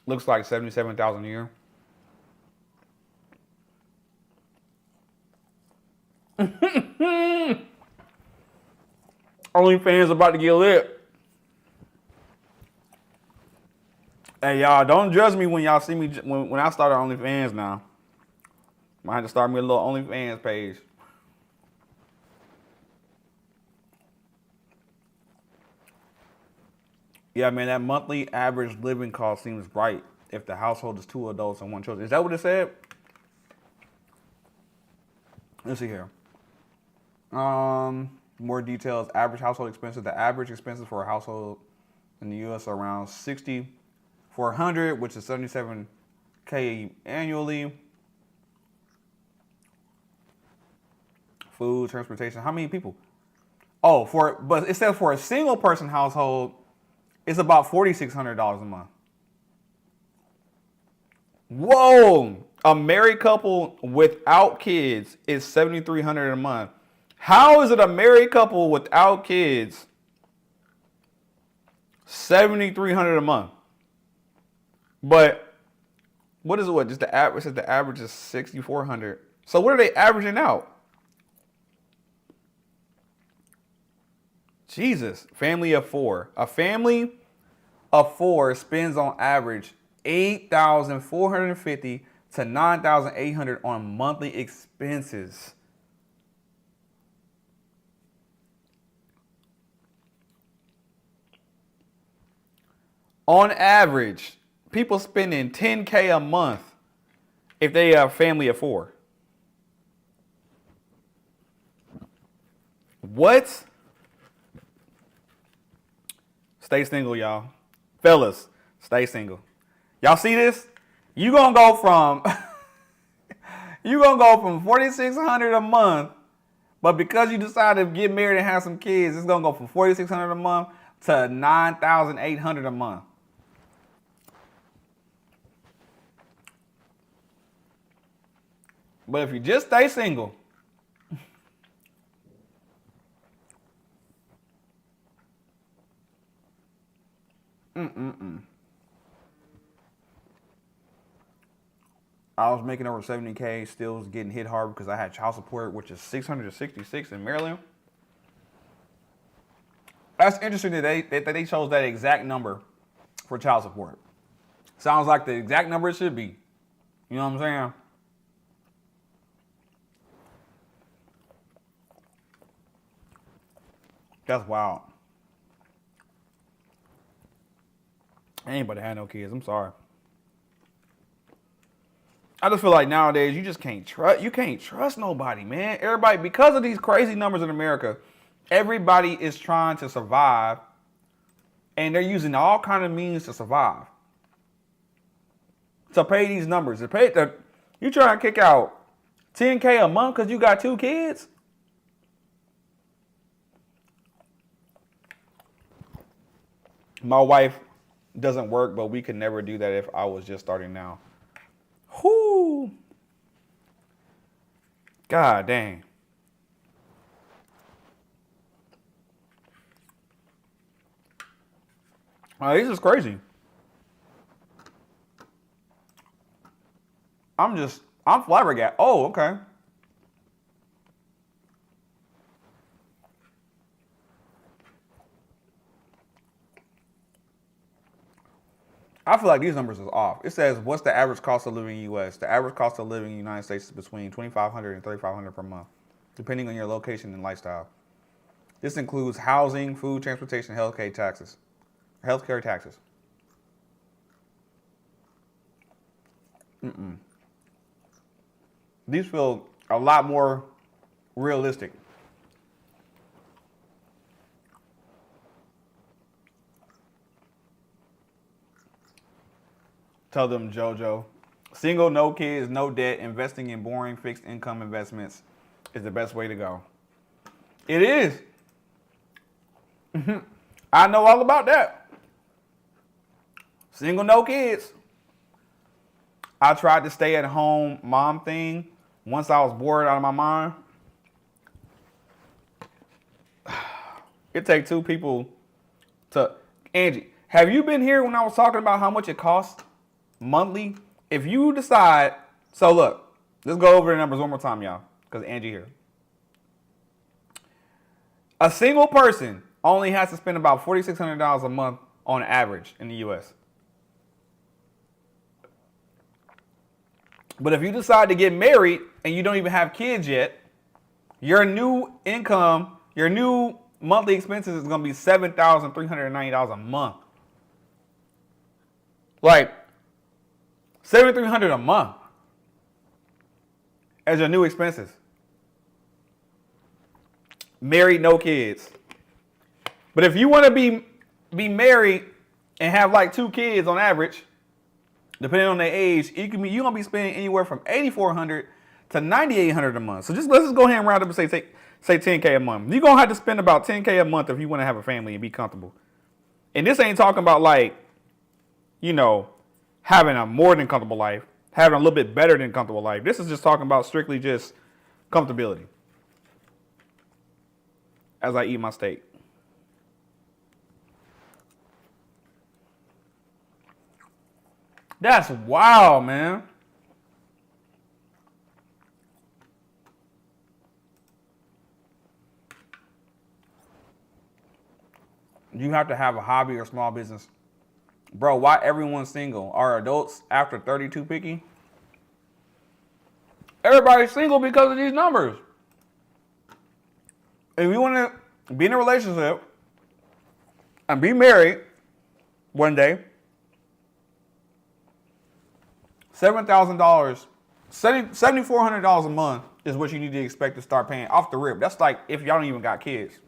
Looks like $77,000 a year. OnlyFans about to get lit. Hey, y'all, don't judge me when y'all see me when I start OnlyFans now. Might have to start me a little OnlyFans page. Yeah, man, that monthly average living cost seems right if the household is 2 adults and 1 child. Is that what it said? Let's see here. More details. Average household expenses. The average expenses for a household in the U.S. are around $6,400, which is $77K annually. Food, transportation. How many people? Oh, but it says for a single person household, it's about $4,600 a month. Whoa! A married couple without kids is $7,300 a month. How is it a married couple without kids $7,300 a month? But what is it? Just the average? It says the average is $6,400. So what are they averaging out? Jesus, family of 4. A family of 4 spends on average $8,450 to $9,800 on monthly expenses. On average, people spending $10K a month if they have a family of 4. What? Stay single, y'all. Fellas, stay single. Y'all see this? You gonna go from $4,600 a month, but because you decided to get married and have some kids, it's gonna go from $4,600 a month to $9,800 a month. But if you just stay single, I was making over $70K, still was getting hit hard because I had child support, which is $666 in Maryland. That's interesting that they chose that exact number for child support. Sounds like the exact number it should be. You know what I'm saying? That's wild. Anybody had no kids. I'm sorry. I just feel like nowadays you just can't trust. You can't trust nobody, man. Everybody, because of these crazy numbers in America, everybody is trying to survive, and they're using all kind of means to survive. To pay these numbers, you trying to kick out $10K a month because you got 2 kids? My wife doesn't work, but we could never do that if I was just starting now. Whoo! God dang. This is crazy. I'm flabbergasted. Oh, okay. I feel like these numbers is off. It says, what's the average cost of living in the U.S.? The average cost of living in the United States is between $2,500 and $3,500 per month, depending on your location and lifestyle. This includes housing, food, transportation, healthcare taxes. These feel a lot more realistic. Tell them, JoJo. Single, no kids, no debt, investing in boring fixed income investments is the best way to go. It is. I know all about that. Single, no kids. I tried the stay at home mom thing once I was bored out of my mind. It takes 2 people to... Angie, have you been here when I was talking about how much it costs monthly? If you decide... So look, let's go over the numbers one more time, y'all, because Angie here. A single person only has to spend about $4,600 a month on average in the U.S. But if you decide to get married and you don't even have kids yet, your new income, your new monthly expenses is going to be $7,390 a month. Like, $7,300 a month as your new expenses. Married, no kids. But if you want to be married and have like 2 kids on average, depending on their age, you're going to be spending anywhere from $8,400 to $9,800 a month. So let's just go ahead and round up and say $10K a month. You're going to have to spend about $10K a month if you want to have a family and be comfortable. And this ain't talking about like, having a more than comfortable life, having a little bit better than comfortable life. This is just talking about strictly just comfortability. As I eat my steak. That's wild, man. You have to have a hobby or small business. Bro, why everyone's single? Are adults after 32 picky? Everybody's single because of these numbers. If you want to be in a relationship and be married one day, $7,000, $7,400 a month is what you need to expect to start paying off the rip. That's like if y'all don't even got kids.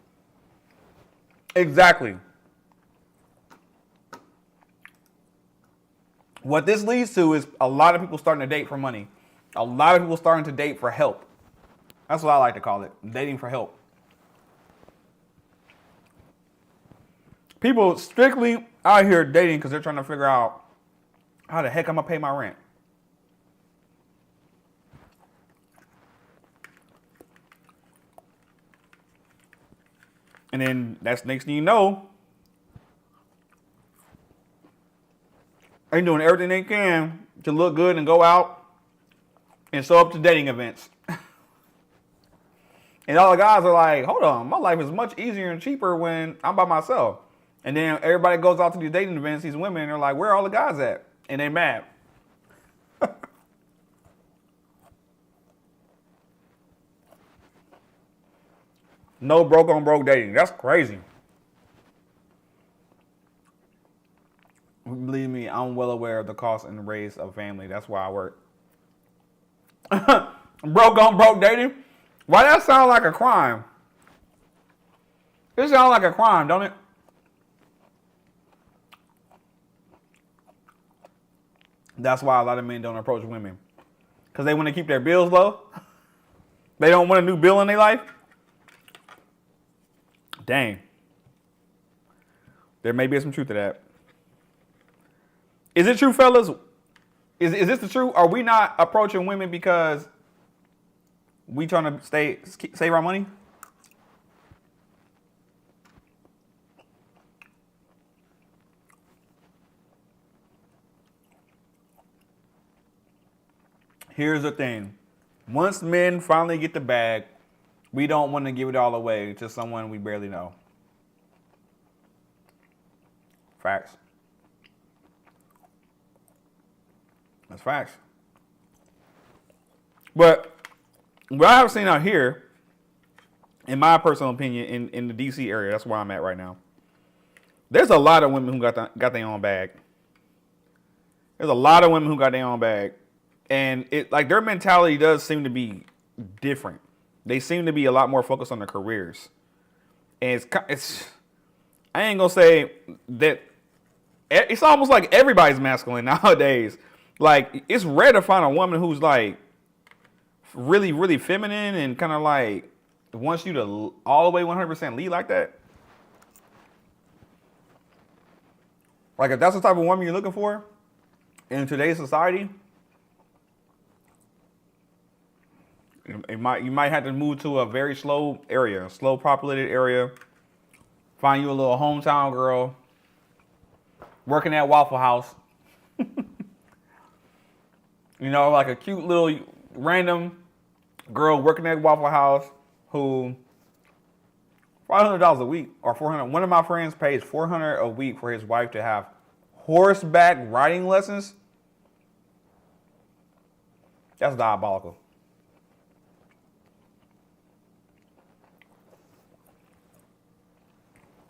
Exactly. What this leads to is a lot of people starting to date for money. A lot of people starting to date for help. That's what I like to call it, dating for help. People strictly out here dating because they're trying to figure out how the heck I'm going to pay my rent. And then that's next thing you know, they're doing everything they can to look good and go out and show up to dating events. And all the guys are like, hold on, my life is much easier and cheaper when I'm by myself. And then everybody goes out to these dating events, these women, and they're like, where are all the guys at? And they mad. No broke on broke dating. That's crazy. Believe me, I'm well aware of the cost and raise of family. That's why I work. Broke on broke dating? Why that sound like a crime? It sounds like a crime, don't it? That's why a lot of men don't approach women. Because they want to keep their bills low. They don't want a new bill in their life. Dang. There may be some truth to that. Is it true, fellas? Is this the truth? Are we not approaching women because we trying to save our money? Here's the thing. Once men finally get the bag, we don't want to give it all away to someone we barely know. Facts. That's facts. But what I have seen out here, in my personal opinion, in the DC area, that's where I'm at right now. There's a lot of women who got their own bag. There's a lot of women who got their own bag. And it like their mentality does seem to be different. They seem to be a lot more focused on their careers. And it's I ain't gonna say that it's almost like everybody's masculine nowadays. Like it's rare to find a woman who's like really, really feminine and kind of like wants you to all the way 100% lead like that. Like if that's the type of woman you're looking for in today's society, you might have to move to a very slow area, slow populated area. Find you a little hometown girl working at Waffle House. You know, like a cute little random girl working at Waffle House who $500 a week or $400. One of my friends pays $400 a week for his wife to have horseback riding lessons. That's diabolical.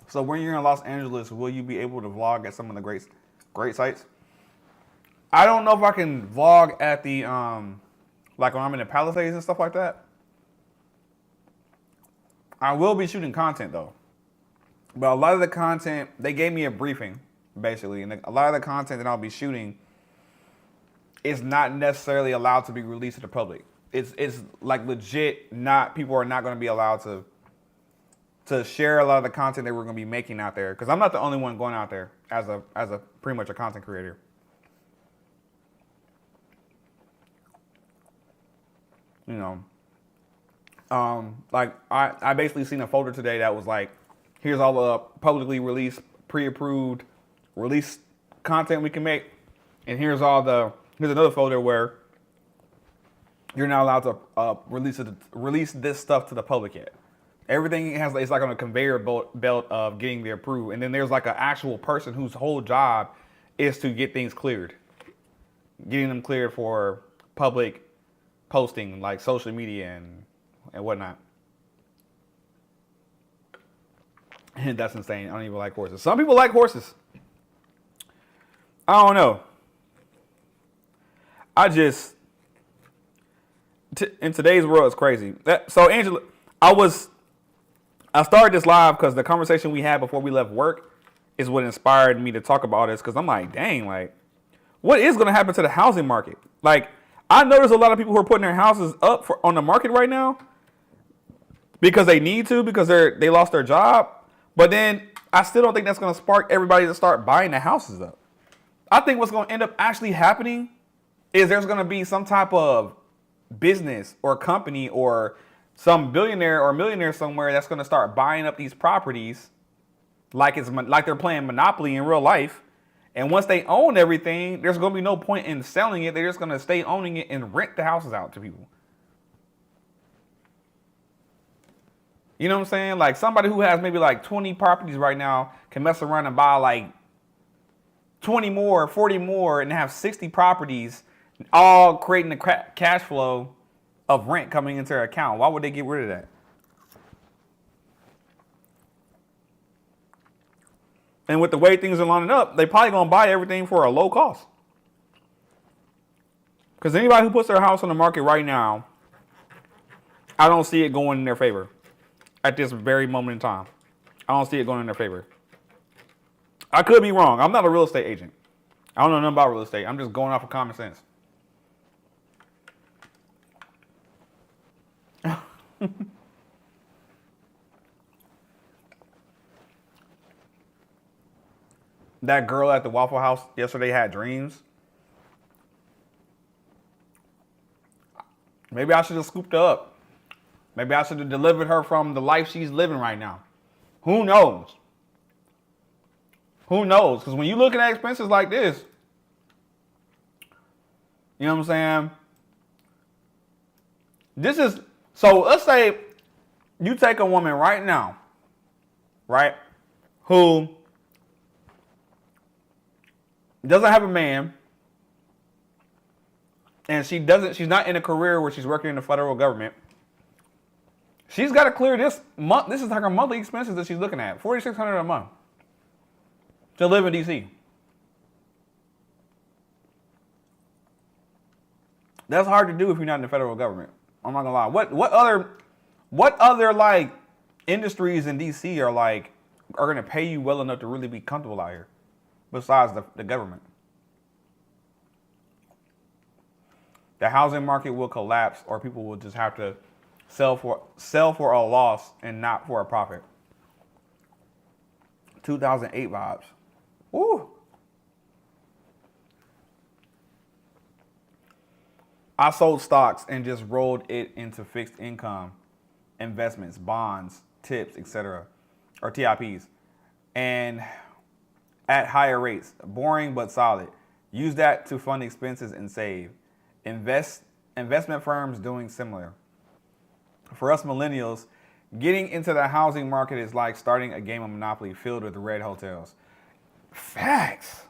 So when you're in Los Angeles, will you be able to vlog at some of the great sites? I don't know if I can vlog at the like when I'm in the Palisades and stuff like that. I will be shooting content though. But a lot of the content, they gave me a briefing basically, and a lot of the content that I'll be shooting is not necessarily allowed to be released to the public. It's like legit people are not going to be allowed to share a lot of the content that we're going to be making out there, because I'm not the only one going out there as a pretty much a content creator. You know, like I basically seen a folder today that was like, here's all the publicly released, pre-approved release content we can make, and here's another folder where you're not allowed to release this stuff to the public yet. Everything it's like on a conveyor belt of getting the approved, and then there's like an actual person whose whole job is to get things cleared, getting them cleared for public posting, like social media and whatnot. And that's insane. I don't even like horses. Some people like horses. I don't know. In today's world, it's crazy. So Angela, I started this live because the conversation we had before we left work is what inspired me to talk about this, because I'm like, dang, like, what is going to happen to the housing market? Like, I know there's a lot of people who are putting their houses up on the market right now because they need to, because they lost their job. But then I still don't think that's going to spark everybody to start buying the houses up. I think what's going to end up actually happening is there's going to be some type of business or company or some billionaire or millionaire somewhere that's going to start buying up these properties like they're playing Monopoly in real life. And once they own everything, there's going to be no point in selling it. They're just going to stay owning it and rent the houses out to people. You know what I'm saying? Like somebody who has maybe like 20 properties right now can mess around and buy like 20 more, 40 more, and have 60 properties, all creating the cash flow of rent coming into their account. Why would they get rid of that? And with the way things are lining up, they probably gonna buy everything for a low cost. Because anybody who puts their house on the market right now, I don't see it going in their favor at this very moment in time. I don't see it going in their favor. I could be wrong. I'm not a real estate agent. I don't know nothing about real estate. I'm just going off of common sense. That girl at the Waffle House yesterday had dreams. Maybe I should have scooped her up. Maybe I should have delivered her from the life she's living right now. Who knows? Who knows? Because when you're looking at expenses like this, you know what I'm saying? This is, so let's say you take a woman right now, right, who doesn't have a man, and she's not in a career where she's working in the federal government. She's got to clear this month. This is like her monthly expenses that she's looking at, $4,600 a month to live in DC. That's hard to do if you're not in the federal government. I'm not gonna lie. What other like industries in DC are gonna pay you well enough to really be comfortable out here, besides the government? The housing market will collapse, or people will just have to sell for a loss and not for a profit. 2008 vibes. Woo. I sold stocks and just rolled it into fixed income, investments, bonds, tips, etc., or TIPs, and at higher rates. Boring but solid. Use that to fund expenses and save. Investment firms doing similar. For us millennials, getting into the housing market is like starting a game of Monopoly filled with red hotels. Facts.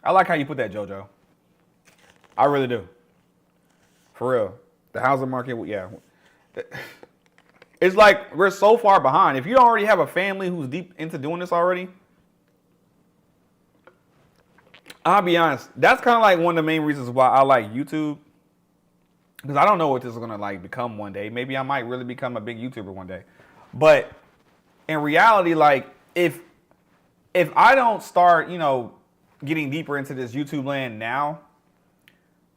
I like how you put that, JoJo. I really do. For real. The housing market, yeah. It's like we're so far behind. If you already have a family who's deep into doing this already, I'll be honest, that's kind of like one of the main reasons why I like YouTube. Because I don't know what this is going to like become one day. Maybe I might really become a big YouTuber one day. But in reality, like if I don't start, getting deeper into this YouTube land now,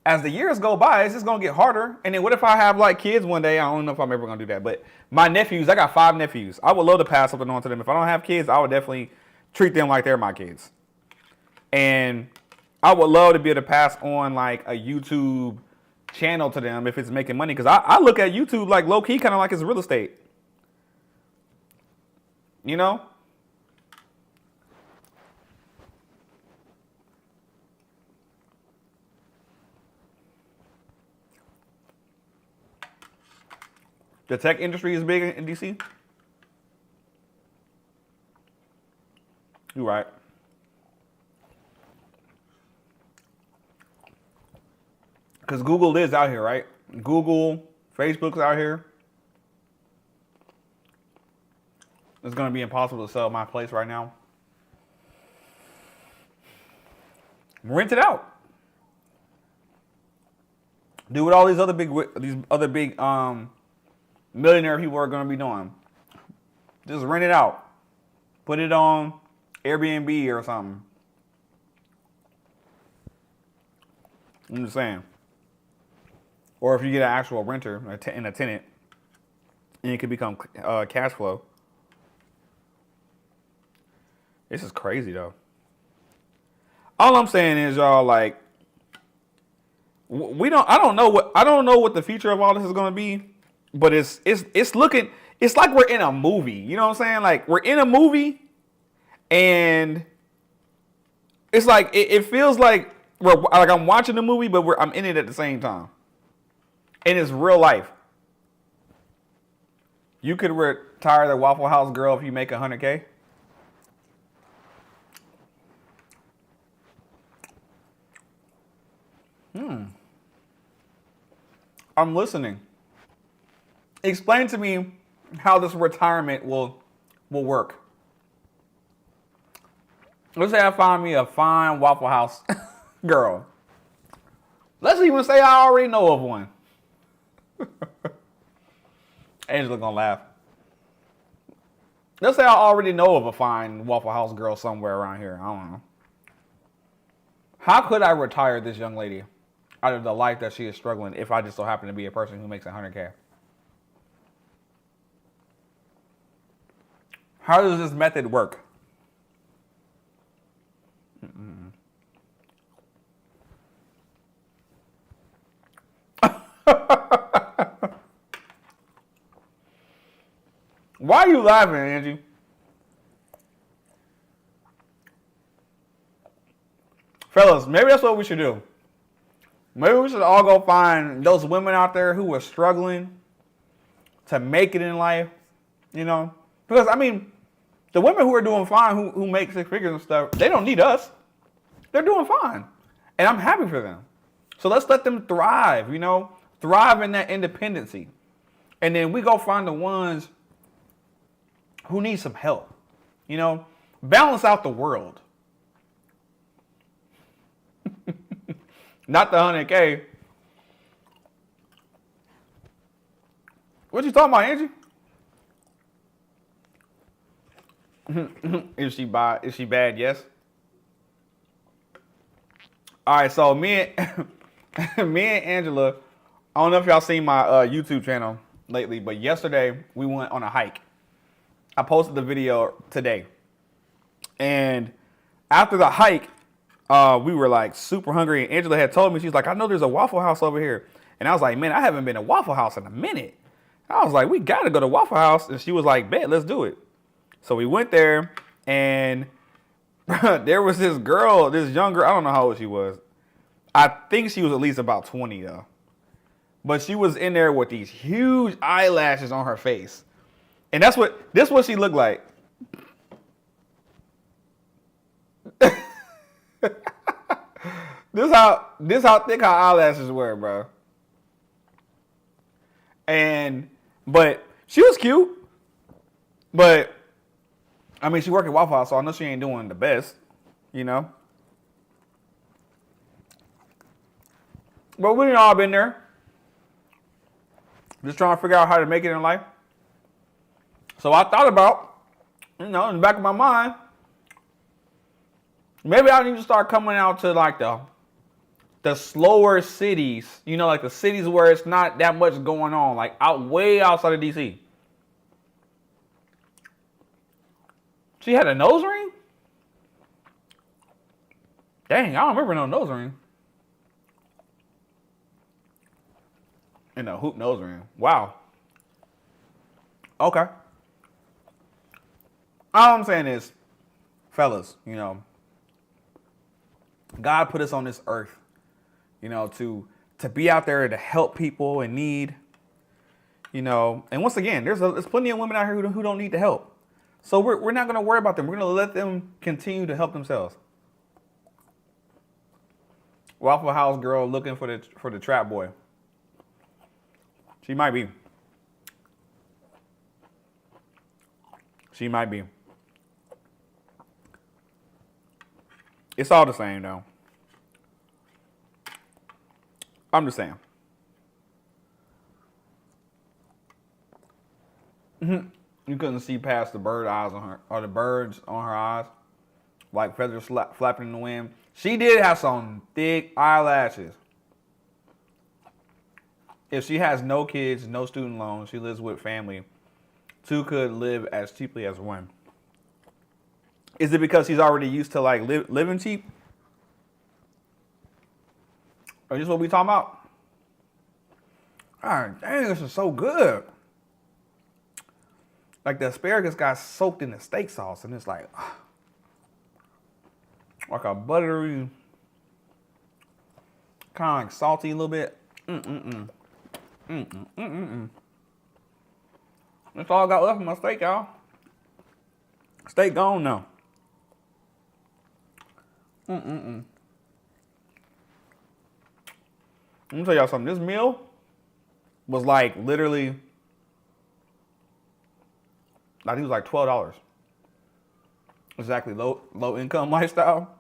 as the years go by, it's just going to get harder. And then what if I have like kids one day? I don't know if I'm ever going to do that. But my nephews, I got 5 nephews. I would love to pass something on to them. If I don't have kids, I would definitely treat them like they're my kids. And I would love to be able to pass on like a YouTube channel to them if it's making money. Because I look at YouTube like low key, kind of like it's real estate. You know? The tech industry is big in DC. You're right. Because Google is out here, right? Google, Facebook's out here. It's going to be impossible to sell my place right now. Rent it out. Do what all these other big millionaire people are going to be doing. Just rent it out. Put it on Airbnb or something. I'm just saying. Or if you get an actual renter and a tenant, and it could become cash flow. This is crazy though. All I'm saying is, y'all, like, I don't know what the future of all this is gonna be, but it's looking, it's like we're in a movie. You know what I'm saying? Like we're in a movie, and it's like it feels like I'm watching the movie, but I'm in it at the same time. And it's real life. You could retire the Waffle House girl if you make $100K. I'm listening. Explain to me how this retirement will work. Let's say I find me a fine Waffle House girl. Let's even say I already know of one. Angela gonna laugh. Let's say I already know of a fine Waffle House girl somewhere around here. I don't know. How could I retire this young lady out of the life that she is struggling if I just so happen to be a person who makes 100K? How does this method work? Why are you laughing, Angie? Fellas, maybe that's what we should do. Maybe we should all go find those women out there who are struggling to make it in life, you know? Because, I mean, the women who are doing fine, who make 6 figures and stuff, they don't need us. They're doing fine. And I'm happy for them. So let's let them thrive, you know? Thrive in that independency. And then we go find the ones who need some help, you know? Balance out the world. Not the 100K. What you talking about, Angie? Is she bad? Yes. All right, so me and Angela, I don't know if y'all seen my YouTube channel lately, but yesterday we went on a hike. I posted the video today. And after the hike, we were like super hungry. And Angela had told me, she's like, I know there's a Waffle House over here. And I was like, man, I haven't been to Waffle House in a minute. And I was like, we got to go to Waffle House. And she was like, bet, let's do it. So we went there, and there was this girl, this young girl. I don't know how old she was. I think she was at least about 20, though. But she was in there with these huge eyelashes on her face. And this what she looked like. This how thick her eyelashes were, bro. But she was cute. But I mean, she worked at Waffle House, so I know she ain't doing the best, you know. But we all been there, just trying to figure out how to make it in life. So I thought about, in the back of my mind, maybe I need to start coming out to like the slower cities, like the cities where it's not that much going on, like way outside of DC. She had a nose ring? Dang, I don't remember no nose ring. And a hoop nose ring. Wow. Okay. All I'm saying is, fellas, God put us on this earth, to be out there to help people in need, And once again, there's plenty of women out here who don't need the help. So we're not going to worry about them. We're going to let them continue to help themselves. Waffle House girl looking for the trap boy. She might be. She might be. It's all the same, though. I'm just saying. You couldn't see past the bird eyes on her, or the birds on her eyes, like feathers flapping in the wind. She did have some thick eyelashes. If she has no kids, no student loans, she lives with family, 2 could live as cheaply as 1. Is it because she's already used to like living cheap? Or just what we talking about? Ah, dang, this is so good. Like the asparagus got soaked in the steak sauce, and it's like a buttery, kind of like salty a little bit. That's all I got left of my steak, y'all. Steak gone now. Let me tell y'all something. This meal was like literally, I think it was like $12. It exactly, low income lifestyle.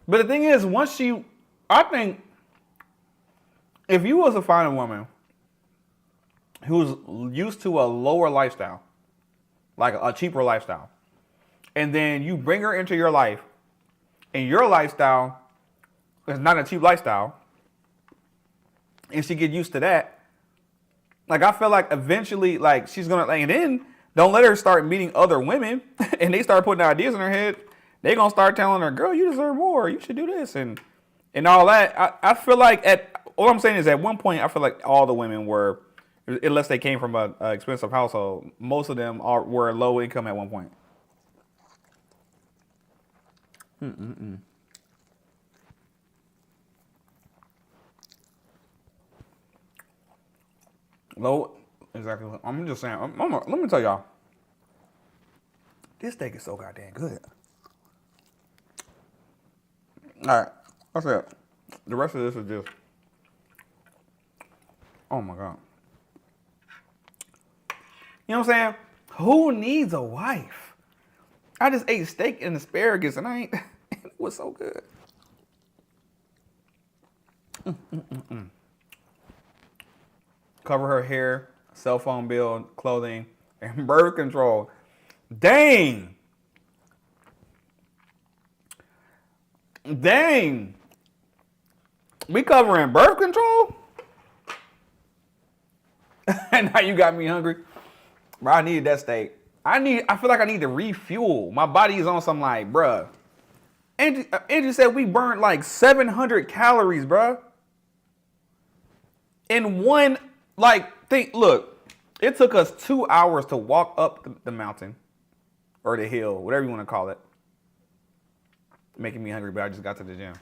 But the thing is, I think if you was to find a woman who's used to a lower lifestyle, like a cheaper lifestyle, and then you bring her into your life, and your lifestyle is not a cheap lifestyle, and she get used to that, like I feel like eventually, like she's gonna, like, and then don't let her start meeting other women, and they start putting ideas in her head. They gonna start telling her, "Girl, you deserve more. You should do this," and all that. I feel like all I'm saying is at one point I feel like all the women were, unless they came from a expensive household, most of them were low income at one point. Low, exactly. I'm just saying. Let me tell y'all, this steak is so goddamn good. All right, that's it. The rest of this is just, oh my god. You know what I'm saying? Who needs a wife? I just ate steak and asparagus, and I ain't. It was so good. Cover her hair, cell phone bill, clothing, and birth control. Dang. We covering birth control? And now you got me hungry. Bro, I needed that steak. I feel like I need to refuel. My body is on some like, bruh. Andrew said we burned like 700 calories, bruh. In one, look, it took us 2 hours to walk up the mountain or the hill, whatever you want to call it. Making me hungry, but I just got to the gym.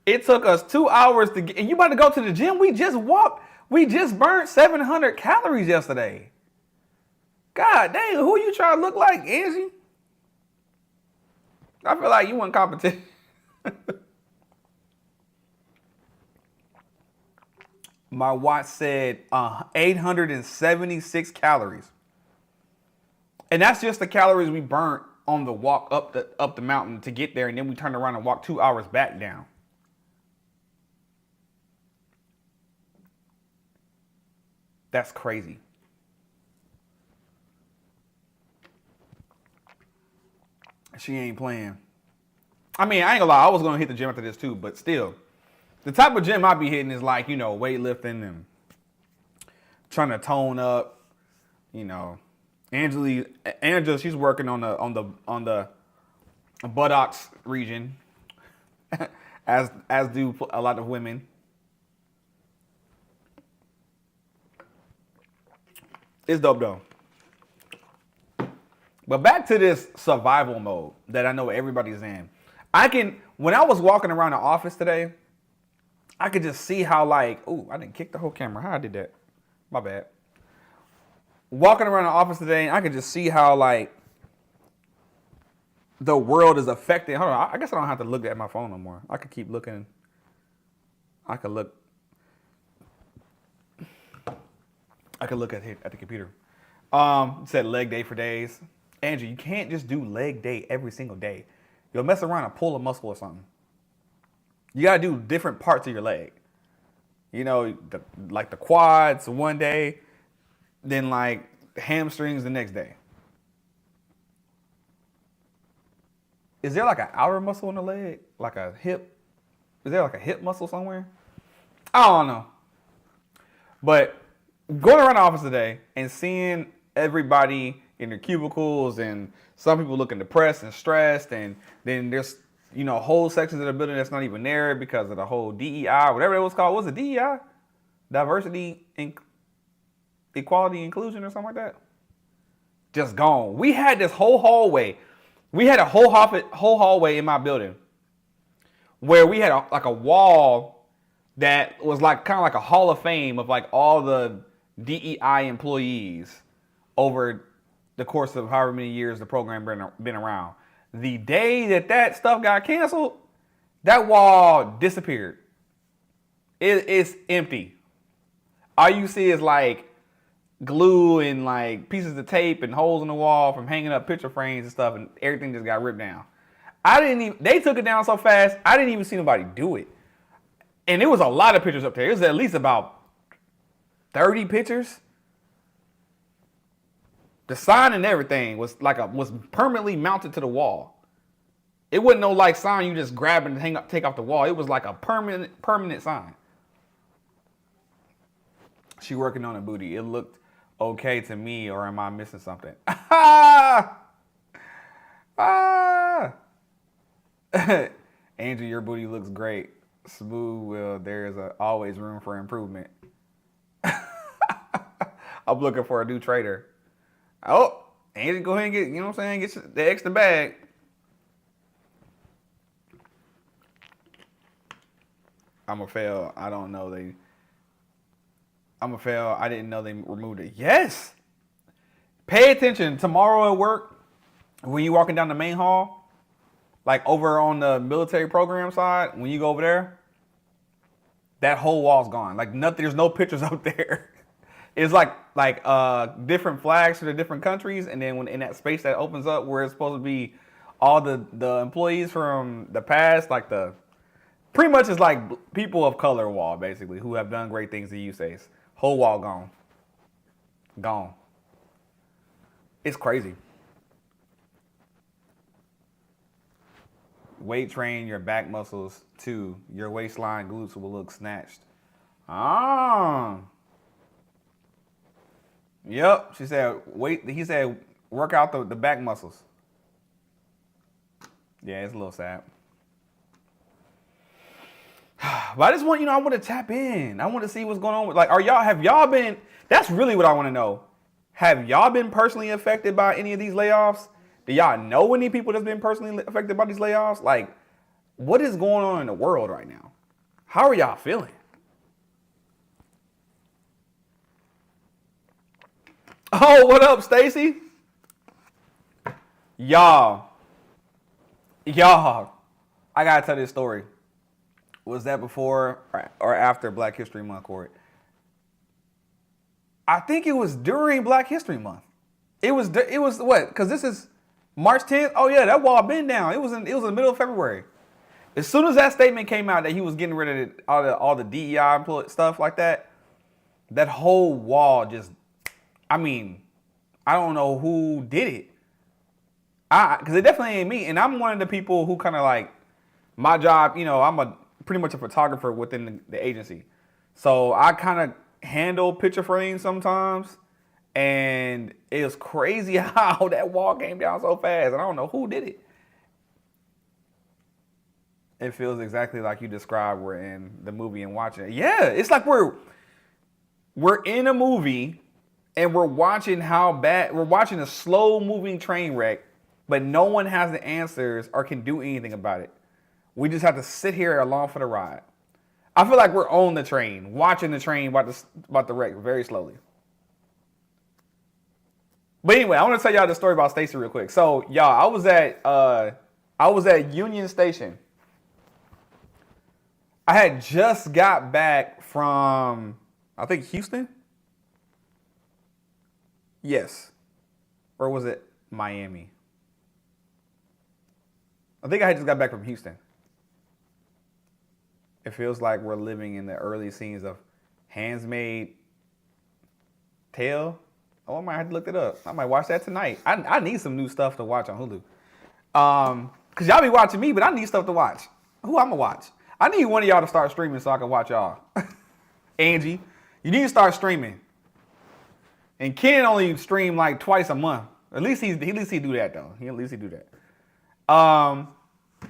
It took us 2 hours to get, and you about to go to the gym? We just walked. We just burned 700 calories yesterday. God dang, who you trying to look like, Angie? I feel like you want competition. My watch said 876 calories. And that's just the calories we burnt on the walk up the mountain to get there, and then we turned around and walked 2 hours back down. That's crazy. She ain't playing. I mean, I ain't gonna lie, I was gonna hit the gym after this too, but still. The type of gym I be hitting is like, weightlifting and trying to tone up, Angela, she's working on the buttocks region, as do a lot of women. It's dope though. But back to this survival mode that I know everybody's in. When I was walking around the office today, I could just see how I didn't kick the whole camera. How I did that? My bad. Walking around the office today, I could just see how the world is affected. Hold on, I guess I don't have to look at my phone no more. I could keep looking. I could look at the computer. It said leg day for days. Andrew, you can't just do leg day every single day. You'll mess around and pull a muscle or something. You gotta do different parts of your leg. Like the quads one day, then like the hamstrings the next day. Is there like an outer muscle in the leg? Like a hip? Is there like a hip muscle somewhere? I don't know. But going around the office today and seeing everybody in their cubicles and some people looking depressed and stressed, and then there's whole sections of the building that's not even there because of the whole DEI, whatever it was called. What was it, DEI? Diversity, equality, inclusion, or something like that? Just gone. We had this whole hallway. We had a whole hallway in my building where we had a wall that was kind of like a hall of fame of all the DEI employees over the course of however many years the program been around. The day that stuff got canceled, that wall disappeared. It's empty. All you see is glue and like pieces of tape and holes in the wall from hanging up picture frames and stuff, and everything just got ripped down. I didn't even. They took it down so fast, I didn't even see nobody do it. And it was a lot of pictures up there. It was at least about 30 pictures. The sign and everything was was permanently mounted to the wall. It wasn't no like sign you just grab and take off the wall. It was like a permanent sign. She working on a booty. It looked okay to me, or am I missing something? Andrew, your booty looks great. Smooth. Well, there's always room for improvement. I'm looking for a new trader. Oh, Andrew, go ahead and get, you know what I'm saying, get the extra bag. I'm a fail. I don't know. I'm a fail. I didn't know they removed it. Yes. Pay attention. Tomorrow at work, when you're walking down the main hall, like over on the military program side, when you go over there, that whole wall's gone. Like nothing. There's no pictures up there. It's like different flags for the different countries, and then when in that space that opens up where it's supposed to be all the employees from the past, like pretty much it's like people of color wall basically who have done great things to USAs. Whole wall gone. Gone. It's crazy. Weight train your back muscles too. Your waistline glutes will look snatched. Yep. She said he said work out the back muscles. Yeah, it's a little sad. But I just want, I want to tap in. I want to see what's going on with, like, have y'all been, that's really what I want to know. Have y'all been personally affected by any of these layoffs? Do y'all know any people that's been personally affected by these layoffs? Like, what is going on in the world right now? How are y'all feeling? Oh, what up, Stacy? Y'all, I gotta tell this story. Was that before or after Black History Month, Corey? I think it was during Black History Month. It was what? Because this is March 10th. Oh yeah, that wall been down. It was in the middle of February. As soon as that statement came out that he was getting rid of all the DEI stuff like that, that whole wall just, I mean, I don't know who did it. Because it definitely ain't me. And I'm one of the people who kind of like, my job, I'm pretty much a photographer within the agency. So I kind of handle picture frames sometimes. And it's crazy how that wall came down so fast. And I don't know who did it. It feels exactly like you described we're in the movie and watching it. Yeah, it's like we're in a movie and we're watching we're watching a slow moving train wreck, but no one has the answers or can do anything about it. We just have to sit here along for the ride. I feel like we're on the train, watching the train about the wreck very slowly. But anyway, I want to tell y'all the story about Stacy real quick. So, y'all, I was at Union Station. I had just got back from, I think, Houston. Yes. Or was it Miami? I think I had just got back from Houston. It feels like we're living in the early scenes of Handmaid's Tale. Oh, I might have to look it up. I might watch that tonight. I need some new stuff to watch on Hulu. Because y'all be watching me, but I need stuff to watch. Who I'm going to watch? I need one of y'all to start streaming so I can watch y'all. Angie, you need to start streaming. And Ken only stream like twice a month. At least he do that though. At least he do that. All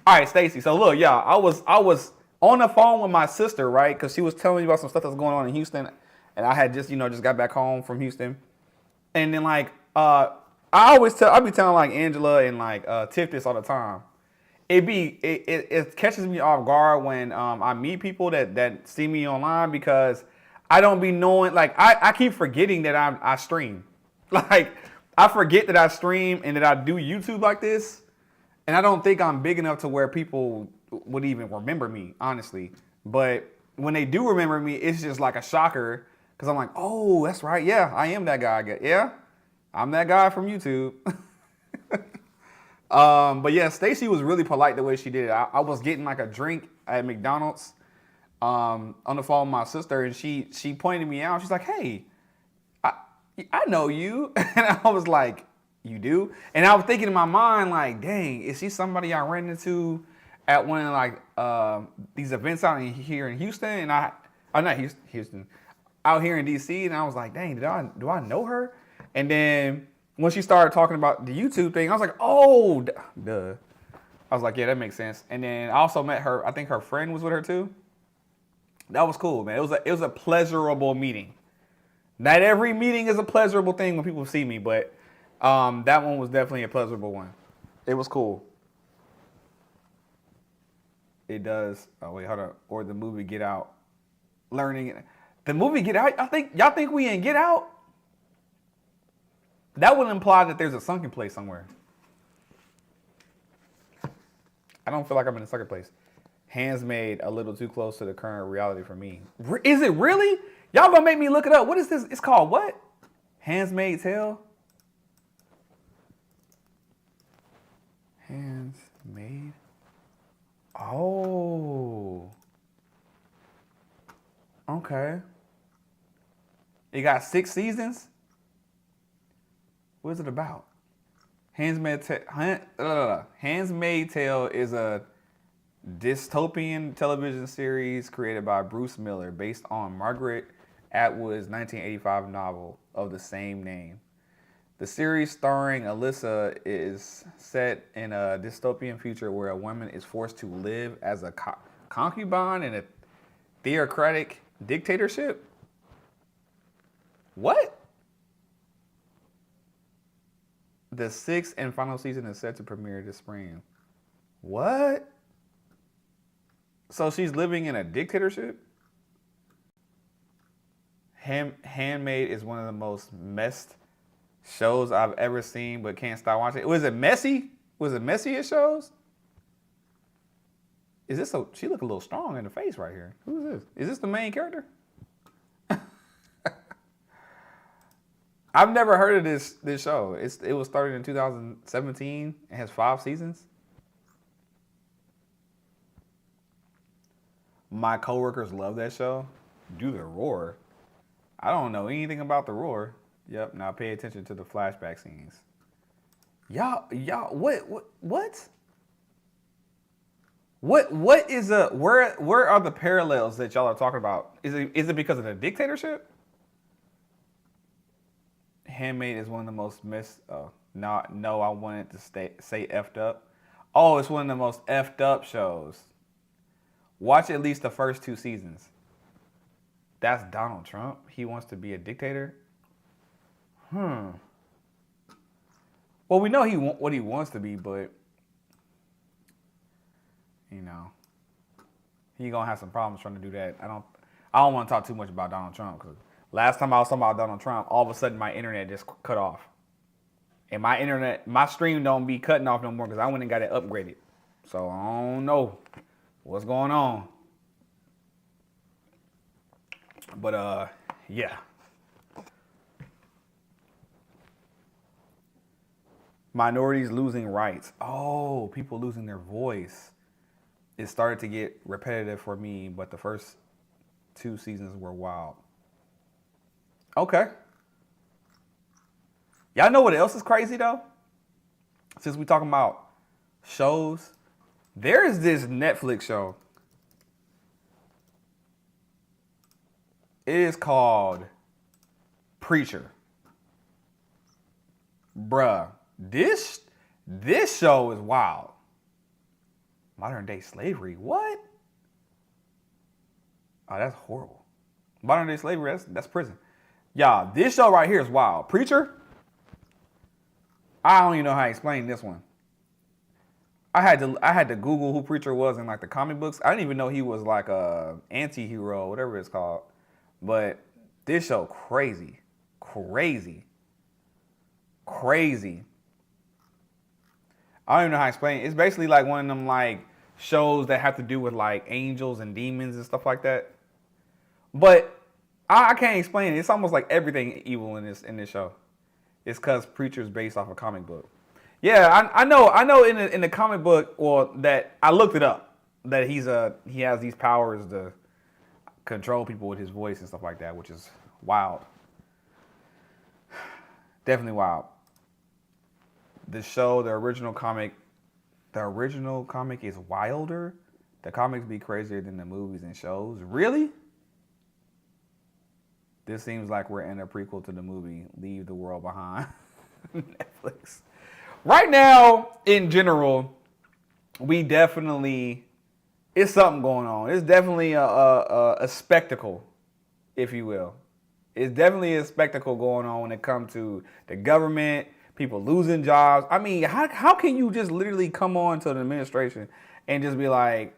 right, Stacy. So look, y'all, I was on the phone with my sister, right? Because she was telling me about some stuff that's going on in Houston, and I had just got back home from Houston, and then like I be telling like Angela and like Tiff this all the time. It catches me off guard when I meet people that see me online because I don't be knowing, like I keep forgetting that I stream. Like I forget that I stream and that I do YouTube like this, and I don't think I'm big enough to where people would even remember me, honestly. But when they do remember me, it's just like a shocker Because I'm like, oh, that's right. Yeah, I am that guy. Yeah, I'm that guy from YouTube. But yeah, Stacy was really polite the way she did it. I was getting like a drink at McDonald's on the phone with my sister, and she pointed me out. She's like, hey, I, I know you. And I was like, you do? And I was thinking in my mind, like, dang, is she somebody I ran into at one of like these events out here in Houston? And I'm not Houston, out here in DC. And I was like, dang, do I know her? And then when she started talking about the YouTube thing, I was like, oh, duh. I was like, yeah, that makes sense. And then I also met her. I think her friend was with her too. That was cool, man. It was a pleasurable meeting. Not every meeting is a pleasurable thing when people see me, but that one was definitely a pleasurable one. It was cool. It does. Oh wait, hold on. Or the movie Get Out. Learning the movie Get Out. Y'all think we in Get Out? That would imply that there's a sunken place somewhere. I don't feel like I'm in a sunken place. Hands made a little too close to the current reality for me. Is it really? Y'all gonna make me look it up. What is this? It's called what? Hands Made Tale? Hands Made? Oh. Okay. It got 6 seasons? What is it about? Hands Made Tale is a dystopian television series created by Bruce Miller based on Margaret Atwood's 1985 novel of the same name. The series starring Alyssa is set in a dystopian future where a woman is forced to live as a concubine in a theocratic dictatorship. What? The 6th and final season is set to premiere this spring. What? So she's living in a dictatorship? Handmade is one of the most messed shows I've ever seen, but can't stop watching. Was it messy? Was it messy as shows? Is this she look a little strong in the face right here. Who is this? Is this the main character? I've never heard of this show. It was started in 2017. It has 5 seasons. My coworkers love that show. Do the Roar. I don't know anything about the Roar. Yep. Now pay attention to the flashback scenes. Y'all, what? What is where are the parallels that y'all are talking about? Is it because of the dictatorship? Handmade is one of the most no, I wanted to say effed up. Oh, it's one of the most effed up shows. Watch at least the first 2 seasons. That's Donald Trump. He wants to be a dictator. Well, we know what he wants to be, but you know, he gonna have some problems trying to do that. I don't want to talk too much about Donald Trump because last time I was talking about Donald Trump, all of a sudden my internet just cut off, and my stream don't be cutting off no more because I went and got it upgraded. So I don't know what's going on. But yeah. Minorities losing rights. Oh, people losing their voice. It started to get repetitive for me, but the first 2 seasons were wild. Okay. Y'all know what else is crazy though? Since we talking about shows, there is this Netflix show. It is called Preacher. Bruh, this show is wild. Modern day slavery, what? Oh, that's horrible. Modern day slavery, that's prison. Y'all, this show right here is wild. Preacher? I don't even know how to explain this one. I had to Google who Preacher was in like the comic books. I didn't even know he was like a anti-hero, whatever it's called. But this show crazy. Crazy. Crazy. I don't even know how to explain it. It's basically like one of them like shows that have to do with like angels and demons and stuff like that. But I can't explain it. It's almost like everything evil in this show. It's because Preacher's based off a comic book. Yeah, I know. In the comic book, well, that I looked it up, that he has these powers to control people with his voice and stuff like that, which is wild. Definitely wild. The show, the original comic is wilder. The comics be crazier than the movies and shows. Really? This seems like we're in a prequel to the movie Leave the World Behind. Netflix. Right now, in general, it's something going on. It's definitely a spectacle, if you will. It's definitely a spectacle going on when it comes to the government, people losing jobs. I mean, how can you just literally come on to the administration and just be like,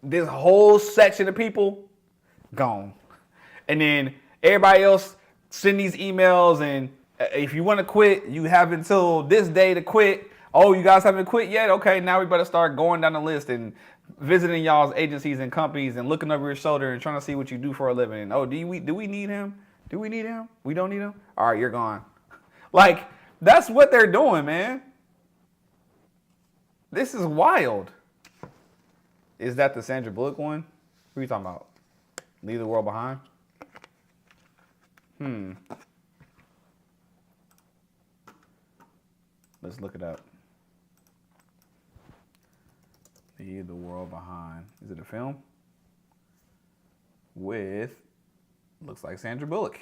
this whole section of people gone, and then everybody else send these emails, and if you want to quit, you have until this day to quit. Oh, you guys haven't quit yet? Okay, now we better start going down the list and visiting y'all's agencies and companies and looking over your shoulder and trying to see what you do for a living. And, oh, do we need him? Do we need him? We don't need him? All right, you're gone. Like, that's what they're doing, man. This is wild. Is that the Sandra Bullock one? What are you talking about? Leave the World Behind? Let's look it up. Leave the World Behind. Is it a film? With, looks like Sandra Bullock.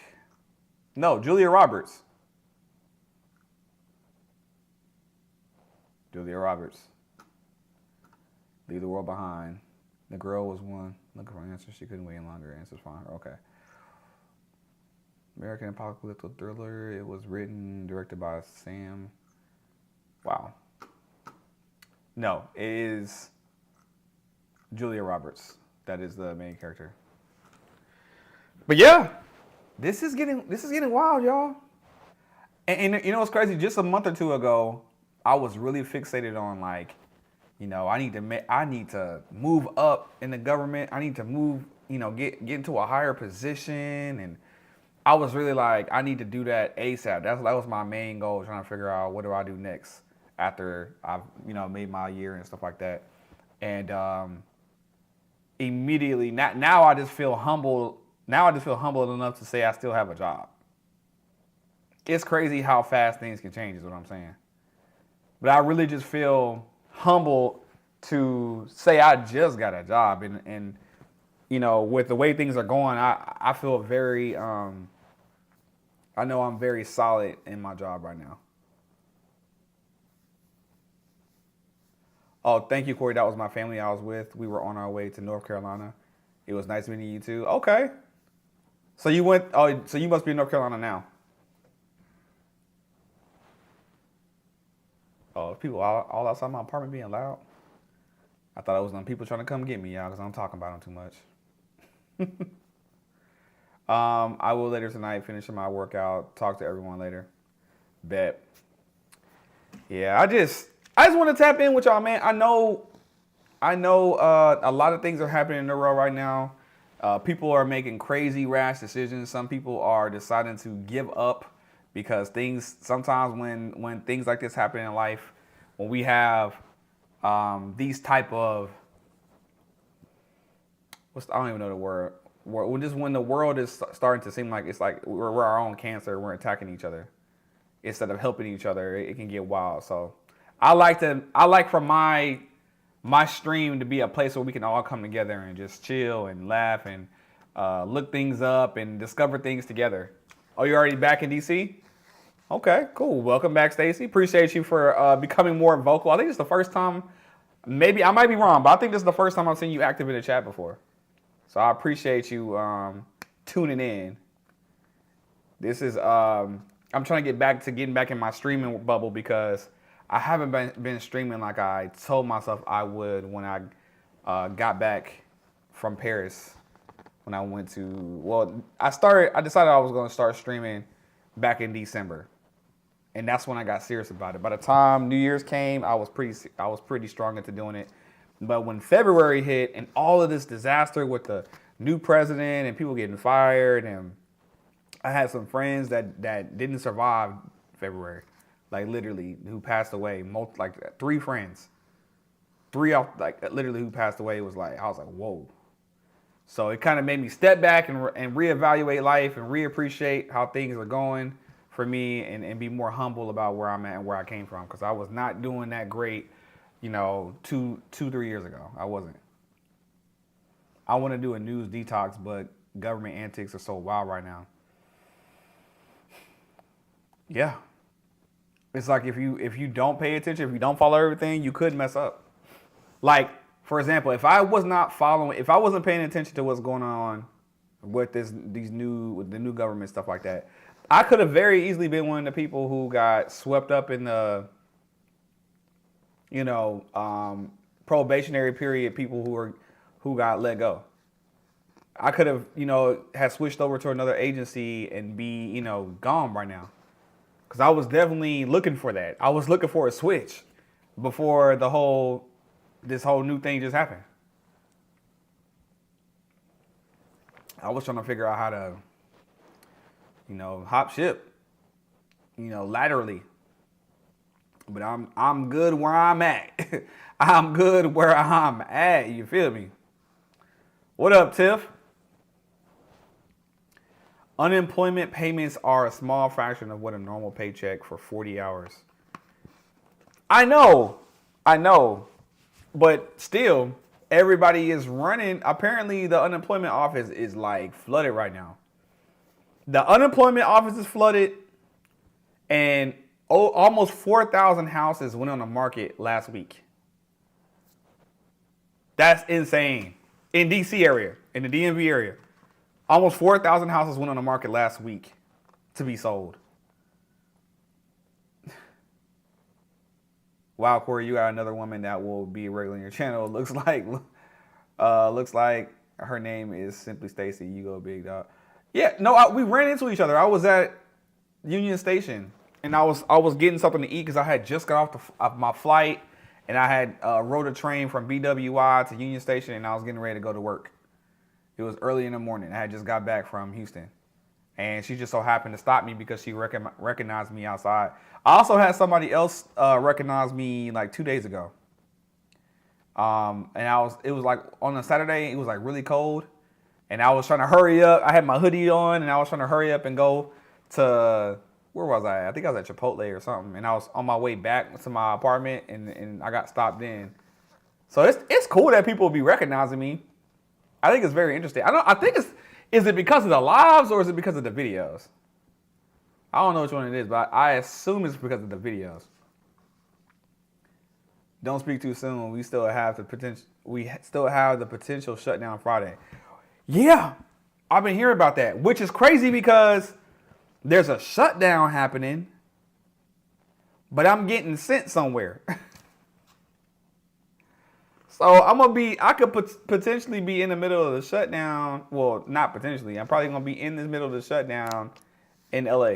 No, Julia Roberts. Julia Roberts. Leave the World Behind. The girl was one. Looking for an answer. She couldn't wait any longer. Answers found her. Okay. American apocalyptic thriller. It was written, directed by Sam. Wow. No, it is Julia Roberts. That is the main character. But yeah, this is getting wild, y'all. And you know what's crazy? Just a month or two ago, I was really fixated on, like, you know, I need to move up in the government. I need to move, you know, get into a higher position. And I was really like, I need to do that ASAP. That was my main goal, trying to figure out what do I do next after I've, you know, made my year and stuff like that. And immediately, now I just feel humbled. Now I just feel humbled enough to say I still have a job. It's crazy how fast things can change, is what I'm saying. But I really just feel humbled to say I just got a job. And you know, with the way things are going, I feel very, I know I'm very solid in my job right now. Oh, thank you, Corey. That was my family I was with. We were on our way to North Carolina. It was nice meeting you too. Okay. So you must be in North Carolina now. Oh, people all outside my apartment being loud. I thought it was them people trying to come get me, y'all, because I'm talking about them too much. I will later tonight finish my workout. Talk to everyone later. Bet. Yeah, I just want to tap in with y'all, man. I know. A lot of things are happening in the world right now. People are making crazy, rash decisions. Some people are deciding to give up because sometimes when things like this happen in life, when we have these type of, I don't even know the word. When the world is starting to seem like it's like we're our own cancer, we're attacking each other instead of helping each other, it can get wild. So I like for my stream to be a place where we can all come together and just chill and laugh and look things up and discover things together. Oh, you're already back in DC? Okay, cool. Welcome back, Stacy. Appreciate you for becoming more vocal. I think it's the first time, maybe I might be wrong, but I think this is the first time I've seen you active in the chat before. So I appreciate you tuning in. This is, I'm trying to get back to getting back in my streaming bubble because I haven't been streaming like I told myself I would when I got back from Paris. When I went to, I decided I was going to start streaming back in December. And that's when I got serious about it. By the time New Year's came, I was pretty strong into doing it. But when February hit and all of this disaster with the new president and people getting fired and I had some friends that didn't survive February, like literally who passed away. Like 3 friends, 3 off like literally who passed away. Was like I was like whoa. So it kind of made me step back and reevaluate life and reappreciate how things are going for me and be more humble about where I'm at and where I came from because I was not doing that great, 3 years ago. I wasn't. I want to do a news detox, but government antics are so wild right now. Yeah. It's like if you don't pay attention, if you don't follow everything, you could mess up. Like, for example, if I wasn't paying attention to what's going on with the new government stuff like that, I could have very easily been one of the people who got swept up in the, probationary period, people who got let go. I could have, had switched over to another agency and be, gone right now. Because I was definitely looking for that. I was looking for a switch before this whole new thing just happened. I was trying to figure out how to, hop ship, laterally. But I'm good where I'm at. I'm good where I'm at. You feel me? What up, Tiff? Unemployment payments are a small fraction of what a normal paycheck for 40 hours. I know. But still, everybody is running. Apparently, the unemployment office is like flooded right now. The unemployment office is flooded, and almost 4,000 houses went on the market last week. That's insane. In DC area, in the DMV area, almost 4,000 houses went on the market last week to be sold. Wow, Corey, you got another woman that will be regular in your channel. Looks like her name is simply Stacy. You go, big dog. Yeah, no, we ran into each other. I was at Union Station, and I was getting something to eat because I had just got off my flight, and I had rode a train from BWI to Union Station, and I was getting ready to go to work. It was early in the morning. I had just got back from Houston. And she just so happened to stop me because she recognized me outside. I also had somebody else recognize me like 2 days ago. And it was like on a Saturday, it was like really cold. And I was trying to hurry up. I had my hoodie on and I was trying to hurry up and go to, where was I? I think I was at Chipotle or something. And I was on my way back to my apartment and I got stopped in. So it's cool that people will be recognizing me. I think it's very interesting. Is it because of the lives or is it because of the videos? I don't know which one it is, but I assume it's because of the videos. Don't speak too soon. We still have the potential shutdown Friday. Yeah, I've been hearing about that, which is crazy because there's a shutdown happening, but I'm getting sent somewhere. So I could potentially be in the middle of the shutdown. Well, not potentially. I'm probably going to be in the middle of the shutdown in LA.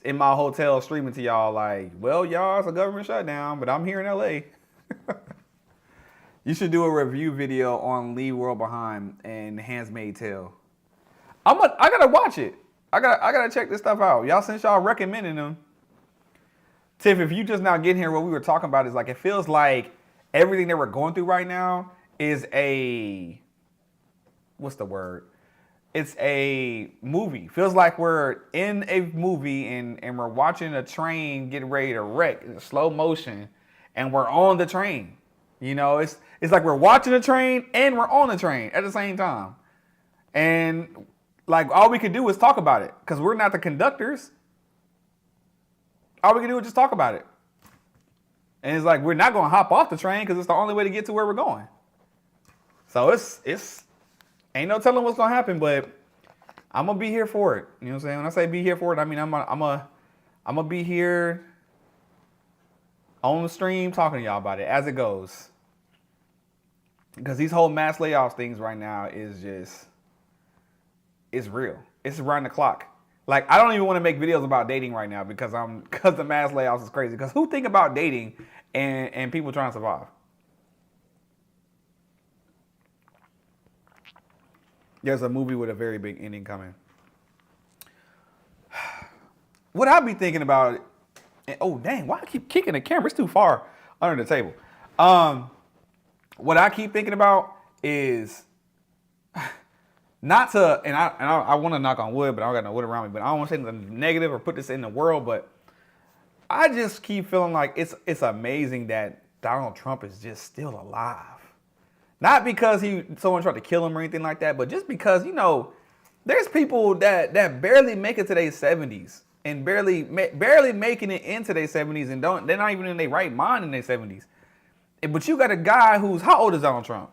In my hotel streaming to y'all like, well, y'all, it's a government shutdown, but I'm here in LA. You should do a review video on Leave World Behind and Handmaid's Tale. I gotta watch it. I gotta check this stuff out. Y'all, since y'all recommending them. Tiff, if you just now getting here, what we were talking about is like, it feels like everything that we're going through right now is what's the word? It's a movie. Feels like we're in a movie and we're watching a train get ready to wreck in slow motion and we're on the train. It's like we're watching a train and we're on the train at the same time. And like all we can do is talk about it because we're not the conductors. All we can do is just talk about it. And it's like, we're not going to hop off the train because it's the only way to get to where we're going. So it's ain't no telling what's going to happen, but I'm going to be here for it. You know what I'm saying? When I say be here for it, I mean, I'm going to be here on the stream talking to y'all about it as it goes. Because these whole mass layoffs things right now it's real. It's around the clock. Like, I don't even want to make videos about dating right now because the mass layoffs is crazy. Because who think about dating and people trying to survive? There's a movie with a very big ending coming. what I be thinking about, and, oh dang, why I keep kicking the camera? It's too far under the table. What I keep thinking about is not to, and I want to knock on wood, but I don't got no wood around me. But I don't want to say anything negative or put this in the world. But I just keep feeling like it's amazing that Donald Trump is just still alive. Not because someone tried to kill him or anything like that, but just because, there's people that barely make it to their 70s and barely making it into their 70s and they're not even in their right mind in their 70s. But you got a guy who's, how old is Donald Trump?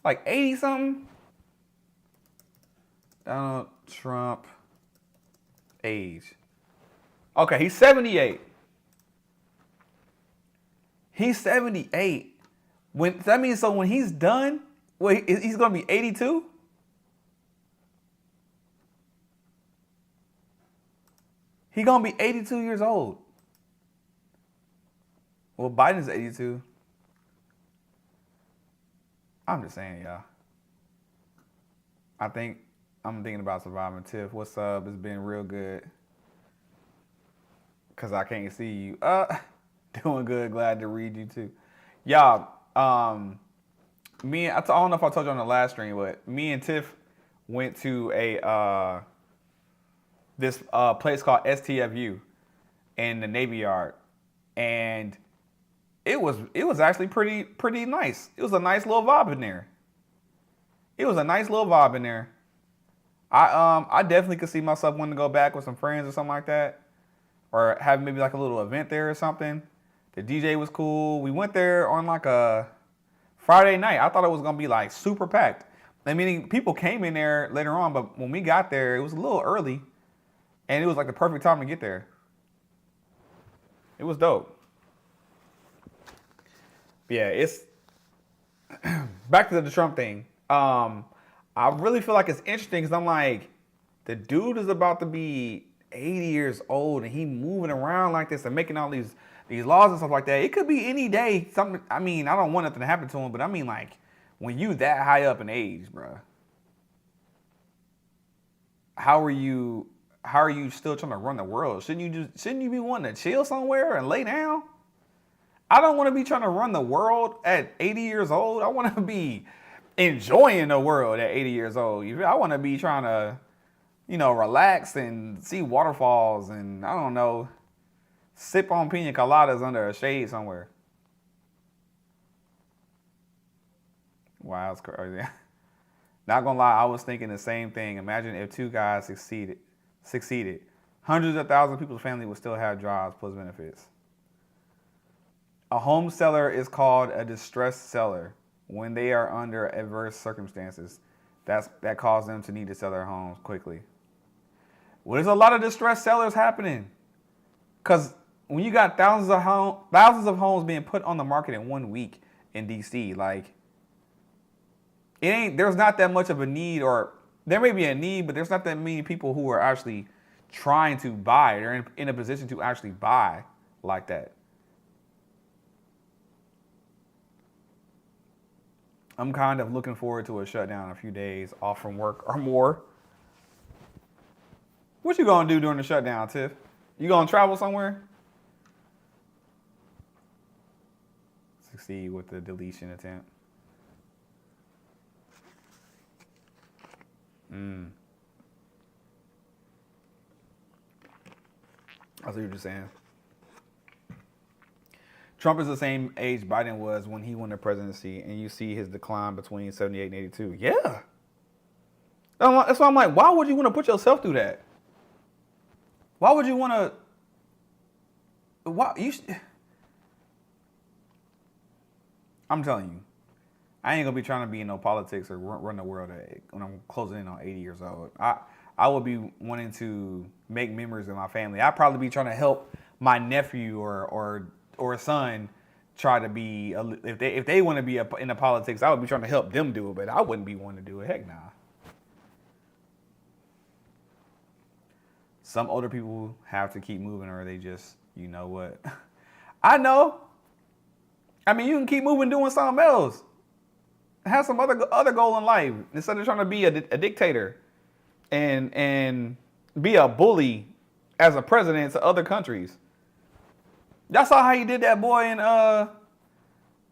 Like 80 something? Donald Trump age. Okay, he's 78. He's 78. That means so when he's done, he's gonna be 82? He's gonna be 82 years old. Well, Biden's 82. I'm just saying, y'all. I'm thinking about surviving. Tiff, what's up? It's been real good. Cause I can't see you. Doing good. Glad to read you too. Y'all, I don't know if I told you on the last stream, but me and Tiff went to this place called STFU in the Navy Yard, and it was actually pretty nice. It was a nice little vibe in there. I definitely could see myself wanting to go back with some friends or something like that, or have maybe like a little event there or something. The DJ was cool. We went there on like a Friday night. I thought it was gonna be like super packed. I mean, people came in there later on, but when we got there, it was a little early, and it was like the perfect time to get there. It was dope. But yeah, it's back to the Trump thing. I really feel like it's interesting because I'm like, the dude is about to be 80 years old and he moving around like this and making all these laws and stuff like that. It could be any day. Something. I mean, I don't want nothing to happen to him, but I mean, like, when you that high up in age, bro, how are you still trying to run the world? Shouldn't you be wanting to chill somewhere and lay down? I don't want to be trying to run the world at 80 years old. I want to be enjoying the world at 80 years old. I want to be trying to, relax and see waterfalls and, I don't know, sip on pina coladas under a shade somewhere. Wow, it's crazy. Not gonna lie, I was thinking the same thing. Imagine if two guys succeeded. Hundreds of thousands of people's family would still have jobs plus benefits. A home seller is called a distressed seller when they are under adverse circumstances that cause them to need to sell their homes quickly. Well, there's a lot of distressed sellers happening. Because when you got thousands of homes being put on the market in 1 week in DC, like, there's not that much of a need, or there may be a need, but there's not that many people who are actually trying to buy. They're in a position to actually buy like that. I'm kind of looking forward to a shutdown, a few days off from work or more. What you gonna do during the shutdown, Tiff? You gonna travel somewhere? Succeed with the deletion attempt. I see what you're saying. Trump is the same age Biden was when he won the presidency, and you see his decline between 78 and 82. Yeah. That's why I'm like, why would you want to put yourself through that? Why would you want to... I'm telling you, I ain't going to be trying to be in no politics or run the world when I'm closing in on 80 years old. I would be wanting to make memories with my family. I'd probably be trying to help my nephew or son try to be, if they want to be in the politics, I would be trying to help them do it, but I wouldn't be wanting to do it. Heck nah. Some older people have to keep moving, or they just, you know what? I know. I mean, you can keep moving doing something else. Have some other goal in life instead of trying to be a dictator and be a bully as a president to other countries. Y'all saw how he did that boy in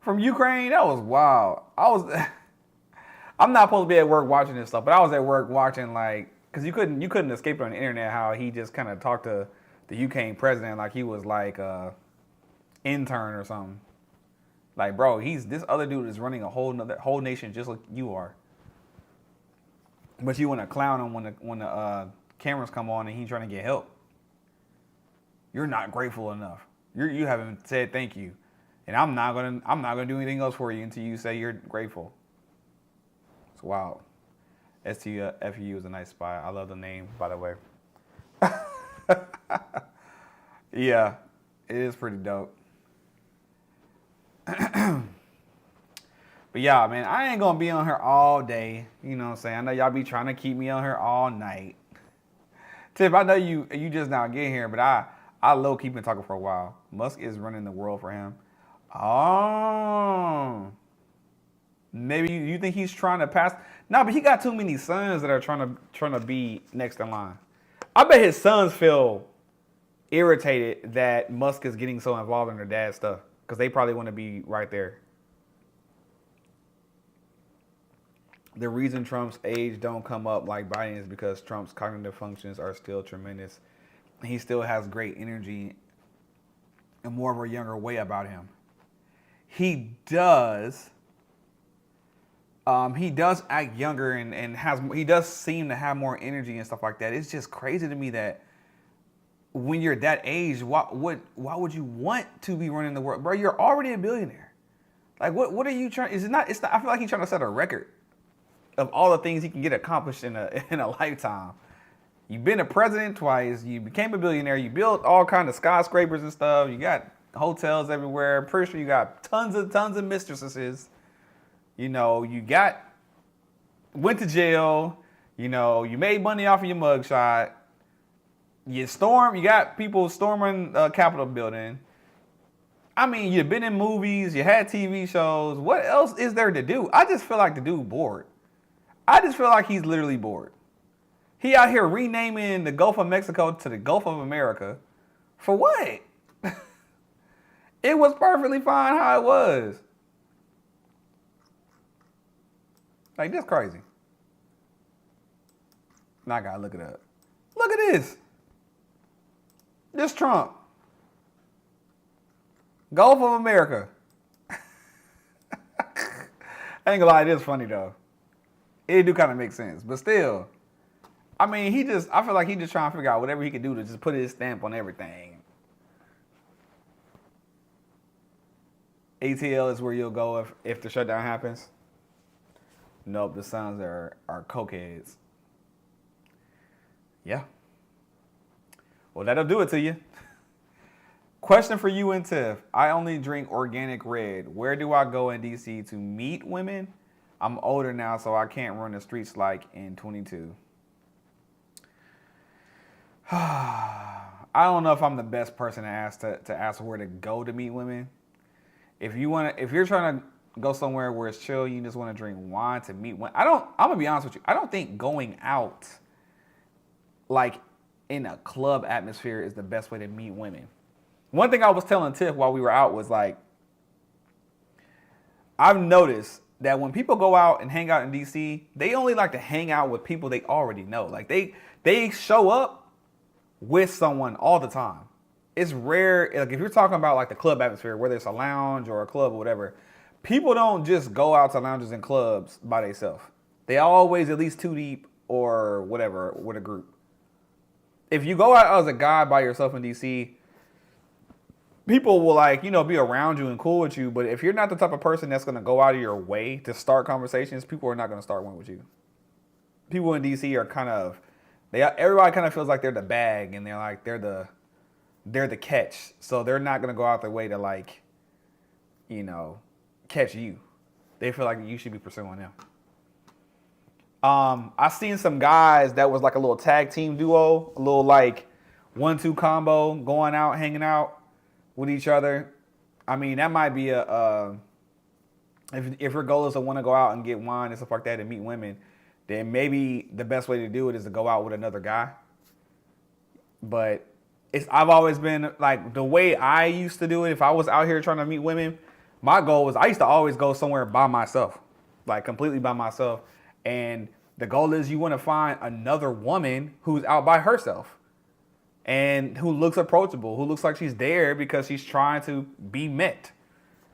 from Ukraine? That was wild. I'm not supposed to be at work watching this stuff, but I was at work watching like, cause you couldn't escape it on the internet how he just kind of talked to the Ukraine president like he was like a intern or something. Like, bro, this other dude is running a whole nation just like you are. But you want to clown him when the cameras come on and he's trying to get help. You're not grateful enough. You haven't said thank you, and I'm not gonna do anything else for you until you say you're grateful. It's wild. STFU is a nice spot. I love the name, by the way. Yeah, it is pretty dope. But yeah, man, I ain't gonna be on here all day. You know what I'm saying? I know y'all be trying to keep me on here all night. Tip, I know you just now getting here, but I low-key been talking for a while. Musk is running the world for him. Oh. Maybe you think he's trying to pass? No, but he got too many sons that are trying to be next in line. I bet his sons feel irritated that Musk is getting so involved in their dad's stuff because they probably want to be right there. The reason Trump's age don't come up like Biden is because Trump's cognitive functions are still tremendous. He still has great energy and more of a younger way about him. He does act younger and he does seem to have more energy and stuff like that. It's just crazy to me that when you're that age, why would you want to be running the world? Bro, you're already a billionaire. Like what are you trying? It's not I feel like he's trying to set a record of all the things he can get accomplished in a lifetime. You've been a president twice. You became a billionaire. You built all kinds of skyscrapers and stuff. You got hotels everywhere. I'm pretty sure you got tons of mistresses. You know, went to jail. You know, you made money off of your mugshot. You got people storming Capitol building. I mean, you've been in movies. You had TV shows. What else is there to do? I just feel like the dude bored. I just feel like he's literally bored. He out here renaming the Gulf of Mexico to the Gulf of America. For what? It was perfectly fine how it was. Like, this crazy. Now I gotta look it up. Look at this. This Trump. Gulf of America. I ain't gonna lie, it is funny though. It do kind of make sense, but still. I mean, I feel like he just trying to figure out whatever he can do to just put his stamp on everything. ATL is where you'll go if the shutdown happens. Nope, the sons are cokeheads. Yeah. Well, that'll do it to you. Question for you and Tiff. I only drink organic red. Where do I go in DC to meet women? I'm older now, so I can't run the streets like in 22. I don't know if I'm the best person to ask where to go to meet women. If you're trying to go somewhere where it's chill, you just want to drink wine to meet women. I'm gonna be honest with you. I don't think going out like in a club atmosphere is the best way to meet women. One thing I was telling Tiff while we were out was like, I've noticed that when people go out and hang out in DC, they only like to hang out with people they already know. Like they show up with someone all the time. It's rare, like if you're talking about like the club atmosphere, whether it's a lounge or a club or whatever, people don't just go out to lounges and clubs by themselves. They always at least two deep or whatever with a group. If you go out as a guy by yourself in DC, people will be around you and cool with you. But if you're not the type of person that's going to go out of your way to start conversations, people are not going to start one with you. People in DC are everybody kind of feels like they're the bag and they're the catch. So they're not going to go out their way to catch you. They feel like you should be pursuing them. I seen some guys that was like a little tag team duo, a little 1-2 combo, going out, hanging out with each other. I mean, that might be if your goal is to want to go out and get wine and stuff like that and meet women, then maybe the best way to do it is to go out with another guy. But I've always been like the way I used to do it. If I was out here trying to meet women, my goal was I used to always go somewhere by myself, like completely by myself. And the goal is you want to find another woman who's out by herself and who looks approachable, who looks like she's there because she's trying to be met.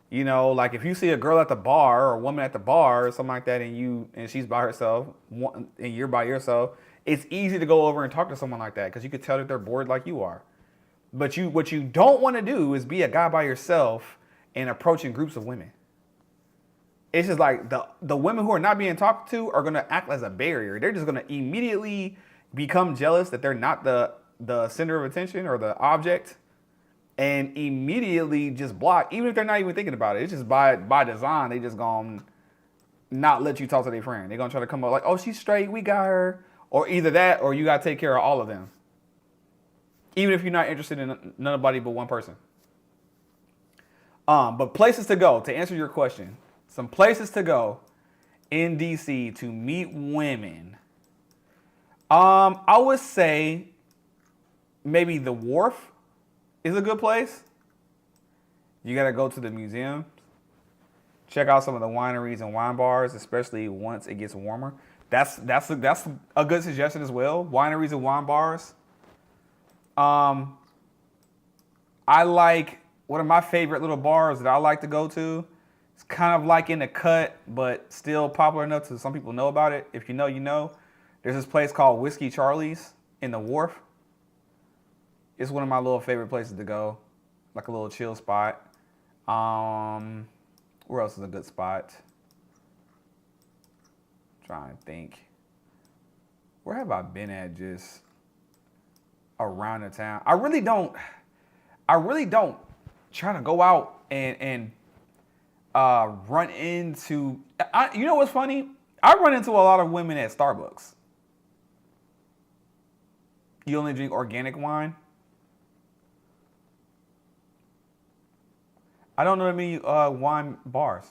You know, like if you see a girl at the bar or a woman at the bar or something like that, and she's by herself and you're by yourself, it's easy to go over and talk to someone like that because you could tell that they're bored like you are. But what you don't want to do is be a guy by yourself and approaching groups of women. It's just like the women who are not being talked to are gonna act as a barrier. They're just gonna immediately become jealous that they're not the center of attention or the object, and immediately just block, even if they're not even thinking about it. It's just by design. They just gonna not let you talk to their friend. They're gonna try to come up like, oh, she's straight, we got her, or either that, or you gotta take care of all of them, even if you're not interested in nobody but one person. But places to go, to answer your question, some places to go in DC to meet women. I would say maybe the Wharf is a good place. You gotta go to the museum. Check out some of the wineries and wine bars, especially once it gets warmer. That's a good suggestion as well. Wineries and wine bars. I like one of my favorite little bars that I like to go to. It's kind of like in the cut, but still popular enough to some people know about it. If you know, you know. There's this place called Whiskey Charlie's in the Wharf. It's one of my little favorite places to go, like a little chill spot. Where else is a good spot? I'm trying to think. Where have I been at just around the town? I really don't try to go out and run into. You know what's funny? I run into a lot of women at Starbucks. You only drink organic wine? I don't know that many wine bars.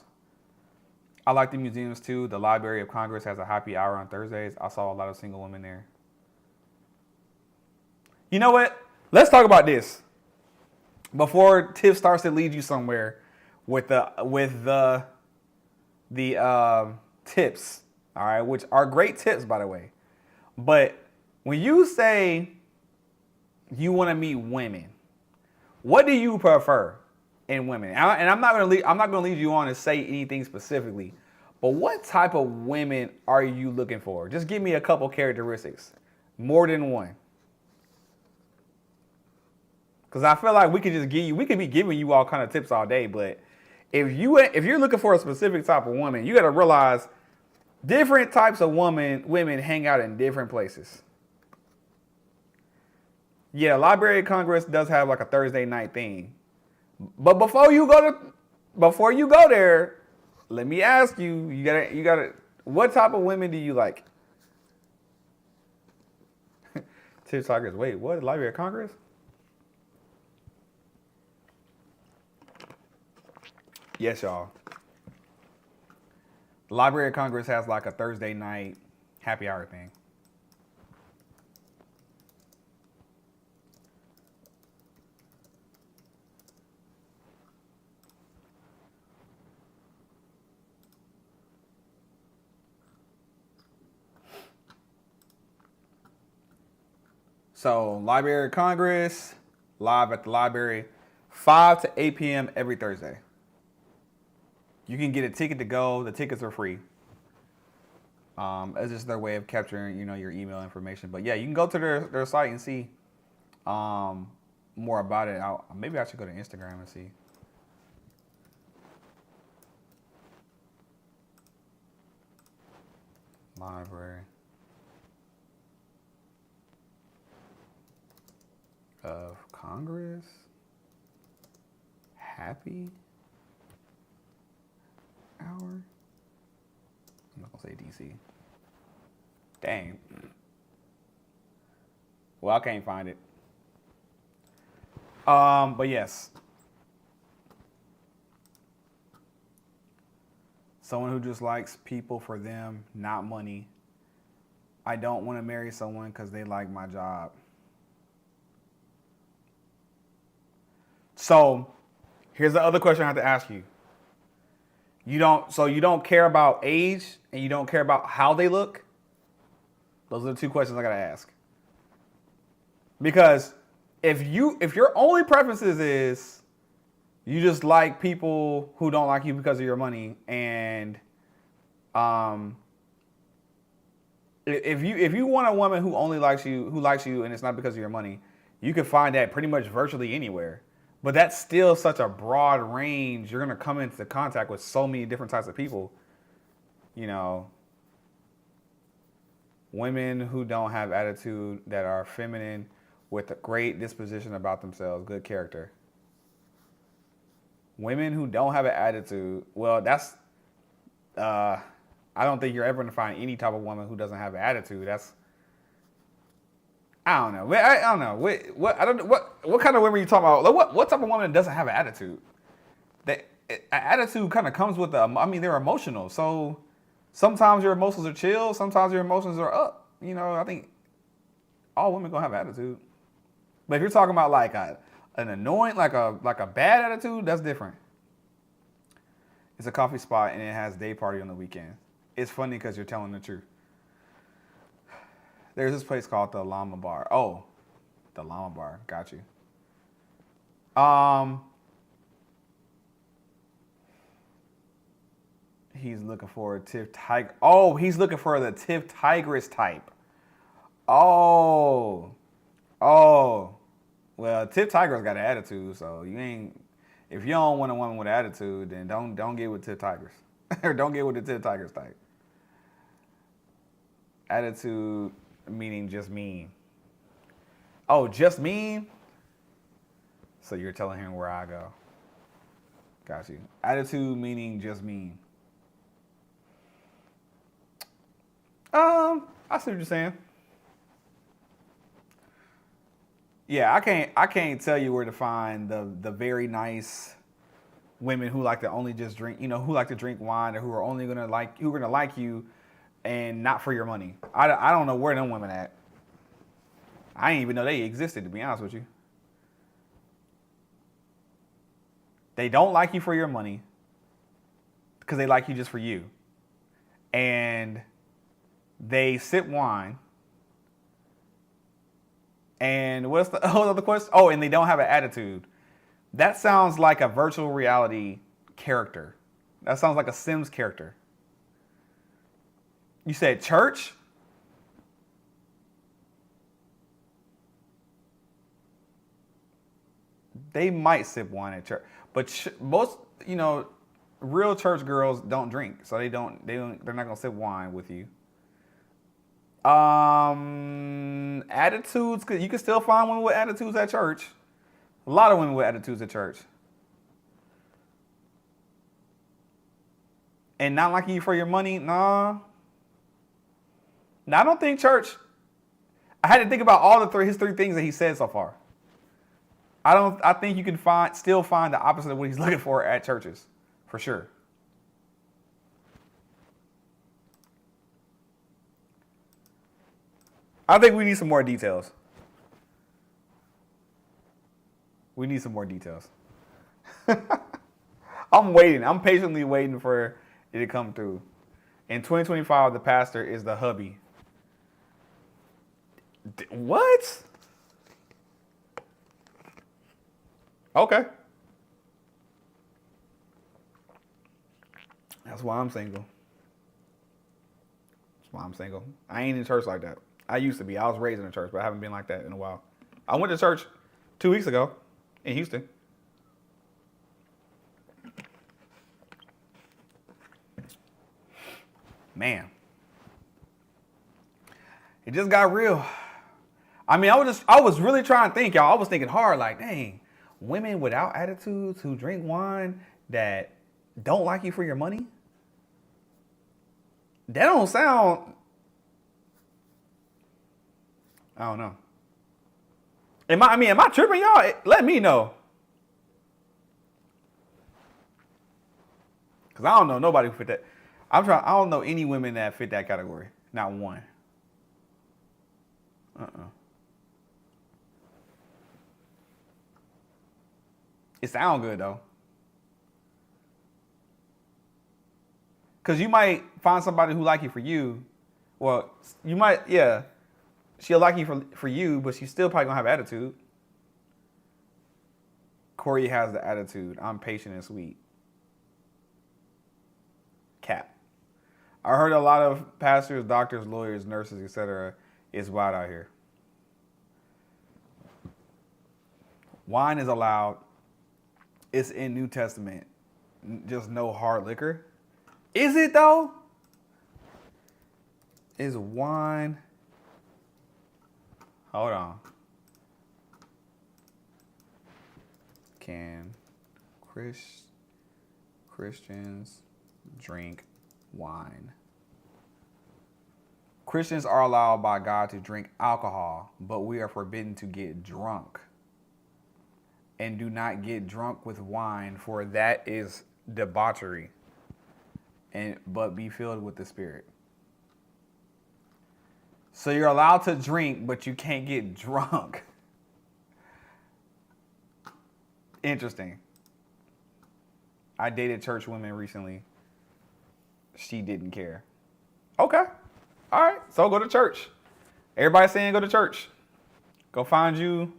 I like the museums too. The Library of Congress has a happy hour on Thursdays. I saw a lot of single women there. You know what? Let's talk about this before Tiff starts to lead you somewhere with the tips. All right, which are great tips, by the way. But when you say you want to meet women, what do you prefer in women? And I'm not gonna lead you on to say anything specifically, but what type of women are you looking for? Just give me a couple characteristics, more than one. Because I feel like we could be giving you all kind of tips all day, but if you're looking for a specific type of woman, you got to realize different types of women hang out in different places. Yeah, Library of Congress does have like a Thursday night thing. But before you go there, let me ask you, you gotta what type of women do you like? TikTokers, wait, what? Library of Congress? Yes, y'all. The Library of Congress has like a Thursday night happy hour thing. So, Library of Congress, live at the library, 5 to 8 p.m. every Thursday. You can get a ticket to go. The tickets are free. It's just their way of capturing, your email information. But yeah, you can go to their site and see more about it. Maybe I should go to Instagram and see. Library of Congress. Happy hour. I'm not gonna say DC. Dang. Well, I can't find it. But yes. Someone who just likes people for them, not money. I don't want to marry someone because they like my job. So here's the other question I have to ask you. You don't care about age and you don't care about how they look? Those are the two questions I gotta ask. Because if your only preferences is you just like people who don't like you because of your money, and if you want a woman who only likes you, and it's not because of your money, you can find that pretty much virtually anywhere. But that's still such a broad range. You're gonna come into contact with so many different types of people. You know, women who don't have attitude, that are feminine, with a great disposition about themselves, good character. Women who don't have an attitude, well, that's I don't think you're ever gonna find any type of woman who doesn't have an attitude. I don't know. I don't know. What kind of women are you talking about? Like, what type of woman doesn't have an attitude? Attitude kind of comes with they're emotional. So sometimes your emotions are chill, sometimes your emotions are up. You know, I think all women gonna have attitude. But if you're talking about like an annoying, like a bad attitude, that's different. It's a coffee spot and it has day party on the weekend. It's funny because you're telling the truth. There's this place called the Llama Bar. Oh, the Llama Bar. Got you. He's looking for a Tiff Tiger. Oh, he's looking for the Tiff Tigress type. Oh. Well, Tiff Tigress got an attitude, so if you don't want a woman with an attitude, then don't get with Tiff Tigress. Or don't get with the Tiff Tigress type. Attitude meaning just mean. Oh, just mean? So you're telling him where I go. Got you. Attitude meaning just mean. I see what you're saying. Yeah, I can't tell you where to find the very nice women who like to only just drink, who like to drink wine, or who are only gonna like you and not for your money. I don't know where them women at. I didn't even know they existed, to be honest with you. They don't like you for your money because they like you just for you. And they sip wine. And what's the other question? Oh, and they don't have an attitude. That sounds like a virtual reality character. That sounds like a Sims character. You said church? They might sip wine at church, but most, real church girls don't drink, so they're not gonna sip wine with you. Attitudes, you can still find women with attitudes at church. A lot of women with attitudes at church. And not liking you for your money, nah. Now, I don't think church. I had to think about all his three things that he said so far. I think you can still find the opposite of what he's looking for at churches, for sure. I think we need some more details. I'm waiting. I'm patiently waiting for it to come through. In 2025, the pastor is the hubby. What? Okay. That's why I'm single. I ain't in church like that. I used to be. I was raised in a church, but I haven't been like that in a while. I went to church 2 weeks ago in Houston. Man. It just got real. I was really trying to think, y'all. I was thinking hard, like, dang, women without attitudes who drink wine that don't like you for your money? That don't sound... I don't know. Am I tripping, y'all? Let me know. Because I don't know nobody who fit that. I don't know any women that fit that category. Not one. It sound good though. Cause you might find somebody who like you for you. Well, you might, yeah. She'll like you for you, but she's still probably gonna have attitude. Corey has the attitude. I'm patient and sweet. Cap. I heard a lot of pastors, doctors, lawyers, nurses, etc. is wild out here. Wine is allowed. It's in New Testament. Just no hard liquor. Is it though? Is wine? Hold on. Can Christians drink wine? Christians are allowed by God to drink alcohol, but we are forbidden to get drunk. And do not get drunk with wine, for that is debauchery. But be filled with the Spirit. So you're allowed to drink, but you can't get drunk. Interesting. I dated church women recently. She didn't care. Okay. All right. So go to church. Everybody's saying go to church. Go find you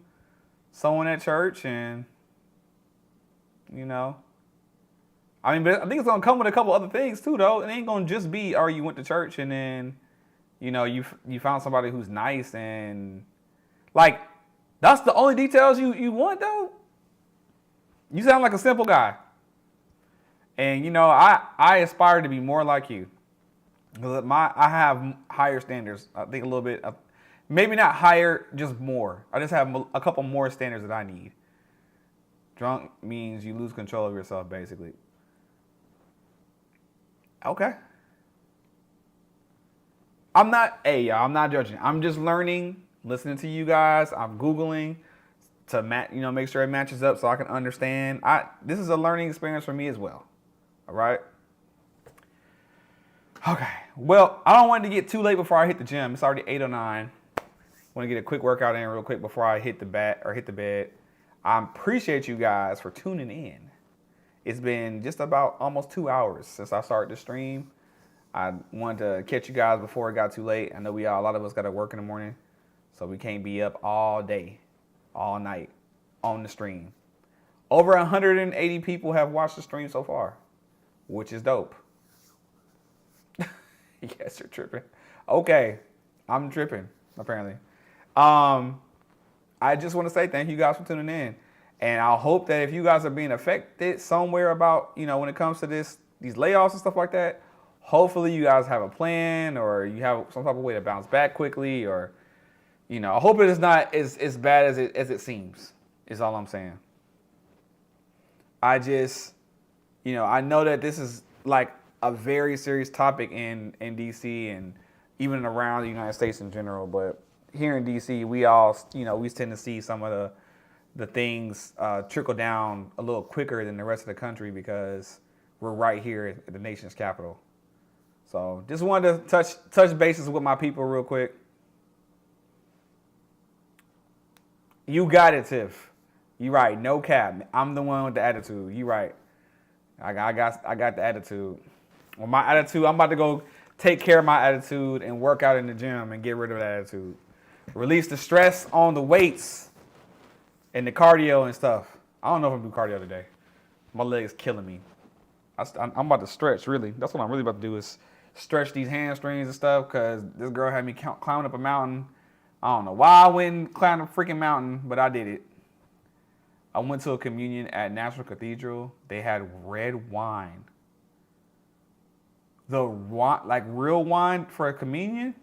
someone at church and, you know. I mean, but I think it's going to come with a couple other things too, though. It ain't going to just be, you went to church and then, you know, you found somebody who's nice and, like, that's the only details you want, though? You sound like a simple guy. And, you know, I aspire to be more like you. Because I have higher standards. I think a little bit, maybe not higher, just more. I just have a couple more standards that I need. Drunk means you lose control of yourself, basically. Okay. I'm not judging. I'm just learning, listening to you guys. I'm Googling to make sure it matches up so I can understand. This is a learning experience for me as well. All right. Okay. Well, I don't want it to get too late before I hit the gym. It's already 8:09. I want to get a quick workout in real quick before I hit the bed. I appreciate you guys for tuning in. It's been just about almost 2 hours since I started the stream. I wanted to catch you guys before it got too late. I know a lot of us got to work in the morning, so we can't be up all day, all night on the stream. Over 180 people have watched the stream so far, which is dope. Yes, you're tripping. Okay, I'm tripping, apparently. I just want to say thank you guys for tuning in. And I hope that if you guys are being affected somewhere about, when it comes to these layoffs and stuff like that, hopefully you guys have a plan or you have some type of way to bounce back quickly or, I hope it is not as bad as it seems, is all I'm saying. I just, I know that this is like a very serious topic in DC and even around the United States in general. But here in DC, we all, we tend to see some of the things trickle down a little quicker than the rest of the country because we're right here at the nation's capital. So just wanted to touch bases with my people real quick. You got it, Tiff. You right. No cap. I'm the one with the attitude. You right. I got the attitude. Well, my attitude, I'm about to go take care of my attitude and work out in the gym and get rid of that attitude. Release the stress on the weights and the cardio and stuff. I don't know if I'm gonna do cardio today. My leg's killing me. I'm about to stretch, really. That's what I'm really about to do is stretch these hamstrings and stuff because this girl had me climbing up a mountain. I don't know why I went and climbed a freaking mountain, but I did it. I went to a communion at National Cathedral. They had red wine. Like real wine for a communion?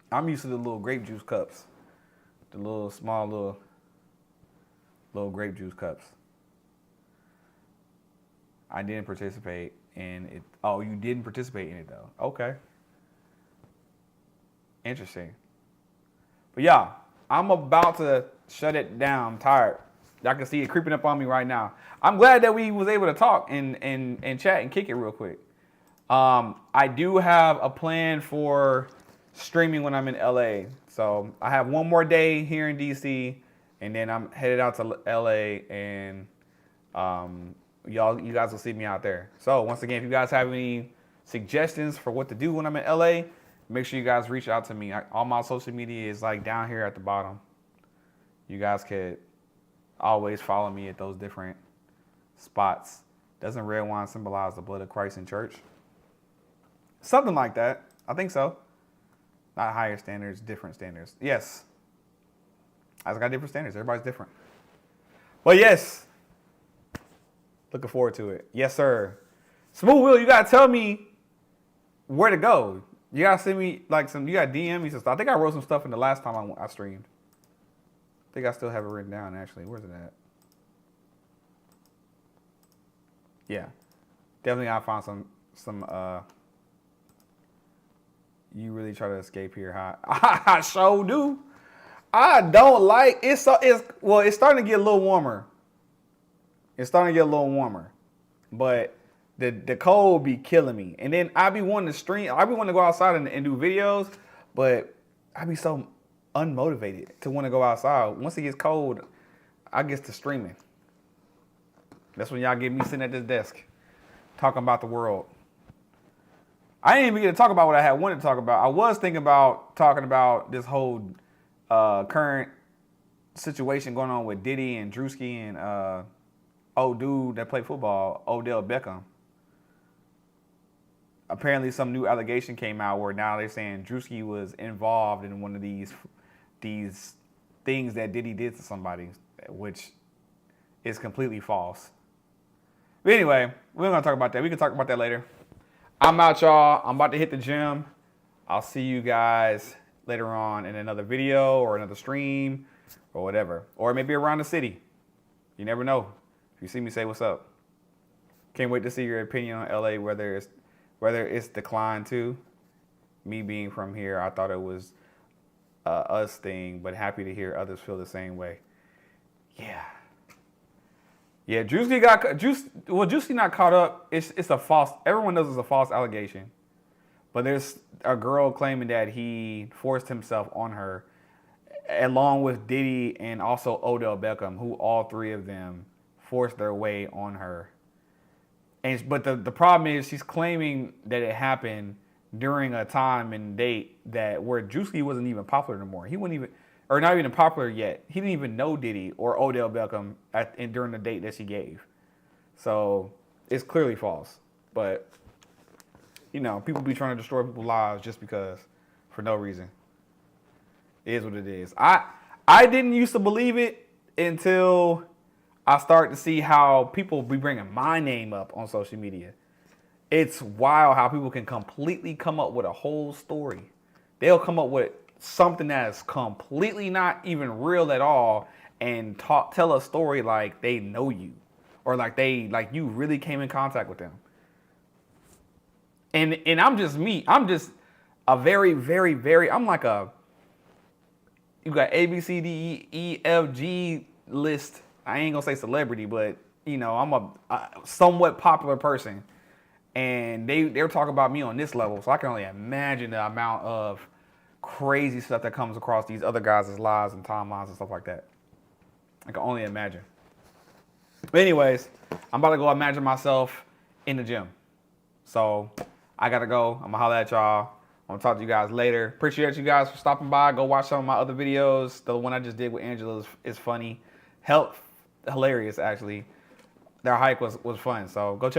I'm used to the little grape juice cups. The little small little grape juice cups. I didn't participate in it. Oh, you didn't participate in it though. Okay. Interesting. But yeah, I'm about to shut it down. I'm tired. Y'all can see it creeping up on me right now. I'm glad that we was able to talk and chat and kick it real quick. I do have a plan for streaming when I'm in LA. So I have one more day here in DC and then I'm headed out to LA, and you guys will see me out there. So once again, if you guys have any suggestions for what to do when I'm in LA, make sure you guys reach out to me. All my social media is like down here at the bottom. You guys could always follow me at those different spots. Doesn't red wine symbolize the blood of Christ in church? Something like that. I think so. Not higher standards, different standards. Yes. I just got different standards. Everybody's different. But yes. Looking forward to it. Yes, sir. Smooth Will, you gotta tell me where to go. You gotta send me like you gotta DM me some stuff. I think I wrote some stuff in the last time I streamed. I think I still have it written down actually. Where's it at? Yeah. Definitely I found some you really try to escape here, huh? I sure do. I don't like it's starting to get a little warmer. It's starting to get a little warmer. But the cold be killing me. And then I be wanting to stream, I be wanting to go outside and do videos, but I be so unmotivated to want to go outside. Once it gets cold, I get to streaming. That's when y'all get me sitting at this desk talking about the world. I didn't even get to talk about what I had wanted to talk about. I was thinking about talking about this whole current situation going on with Diddy and Drewski and old dude that played football, Odell Beckham. Apparently some new allegation came out where now they're saying Drewski was involved in one of these things that Diddy did to somebody, which is completely false. But anyway, we're not going to talk about that. We can talk about that later. I'm out, y'all. I'm about to hit the gym. I'll see you guys later on in another video or another stream or whatever. Or maybe around the city. You never know. If you see me, say what's up. Can't wait to see your opinion on LA, whether it's declined too. Me being from here, I thought it was us thing, but happy to hear others feel the same way. Yeah, Drewski not caught up. It's a false. Everyone knows it's a false allegation, but there's a girl claiming that he forced himself on her, along with Diddy and also Odell Beckham, who all three of them forced their way on her. But the problem is she's claiming that it happened during a time and date where Drewski wasn't even popular anymore. He wouldn't even. Or not even popular yet. He didn't even know Diddy or Odell Beckham during the date that she gave. So it's clearly false. But, people be trying to destroy people's lives just because, for no reason. It is what it is. I didn't used to believe it until I started to see how people be bringing my name up on social media. It's wild how people can completely come up with a whole story. They'll come up with something that's completely not even real at all and tell a story like they know you or like you really came in contact with them. And I'm just me. I'm just a very, very, very, I'm like you got A, B, C, D, E, F, G list. I ain't gonna say celebrity, but I'm a somewhat popular person. And they're talking about me on this level. So I can only imagine the amount of crazy stuff that comes across these other guys' lives and timelines and stuff like that. I can only imagine. But anyways, I'm about to go imagine myself in the gym. So I gotta go. I'm gonna holler at y'all. I'm gonna talk to you guys later. Appreciate you guys for stopping by. Go watch some of my other videos. The one I just did with Angela is funny. Hilarious actually. Their hike was fun. So go check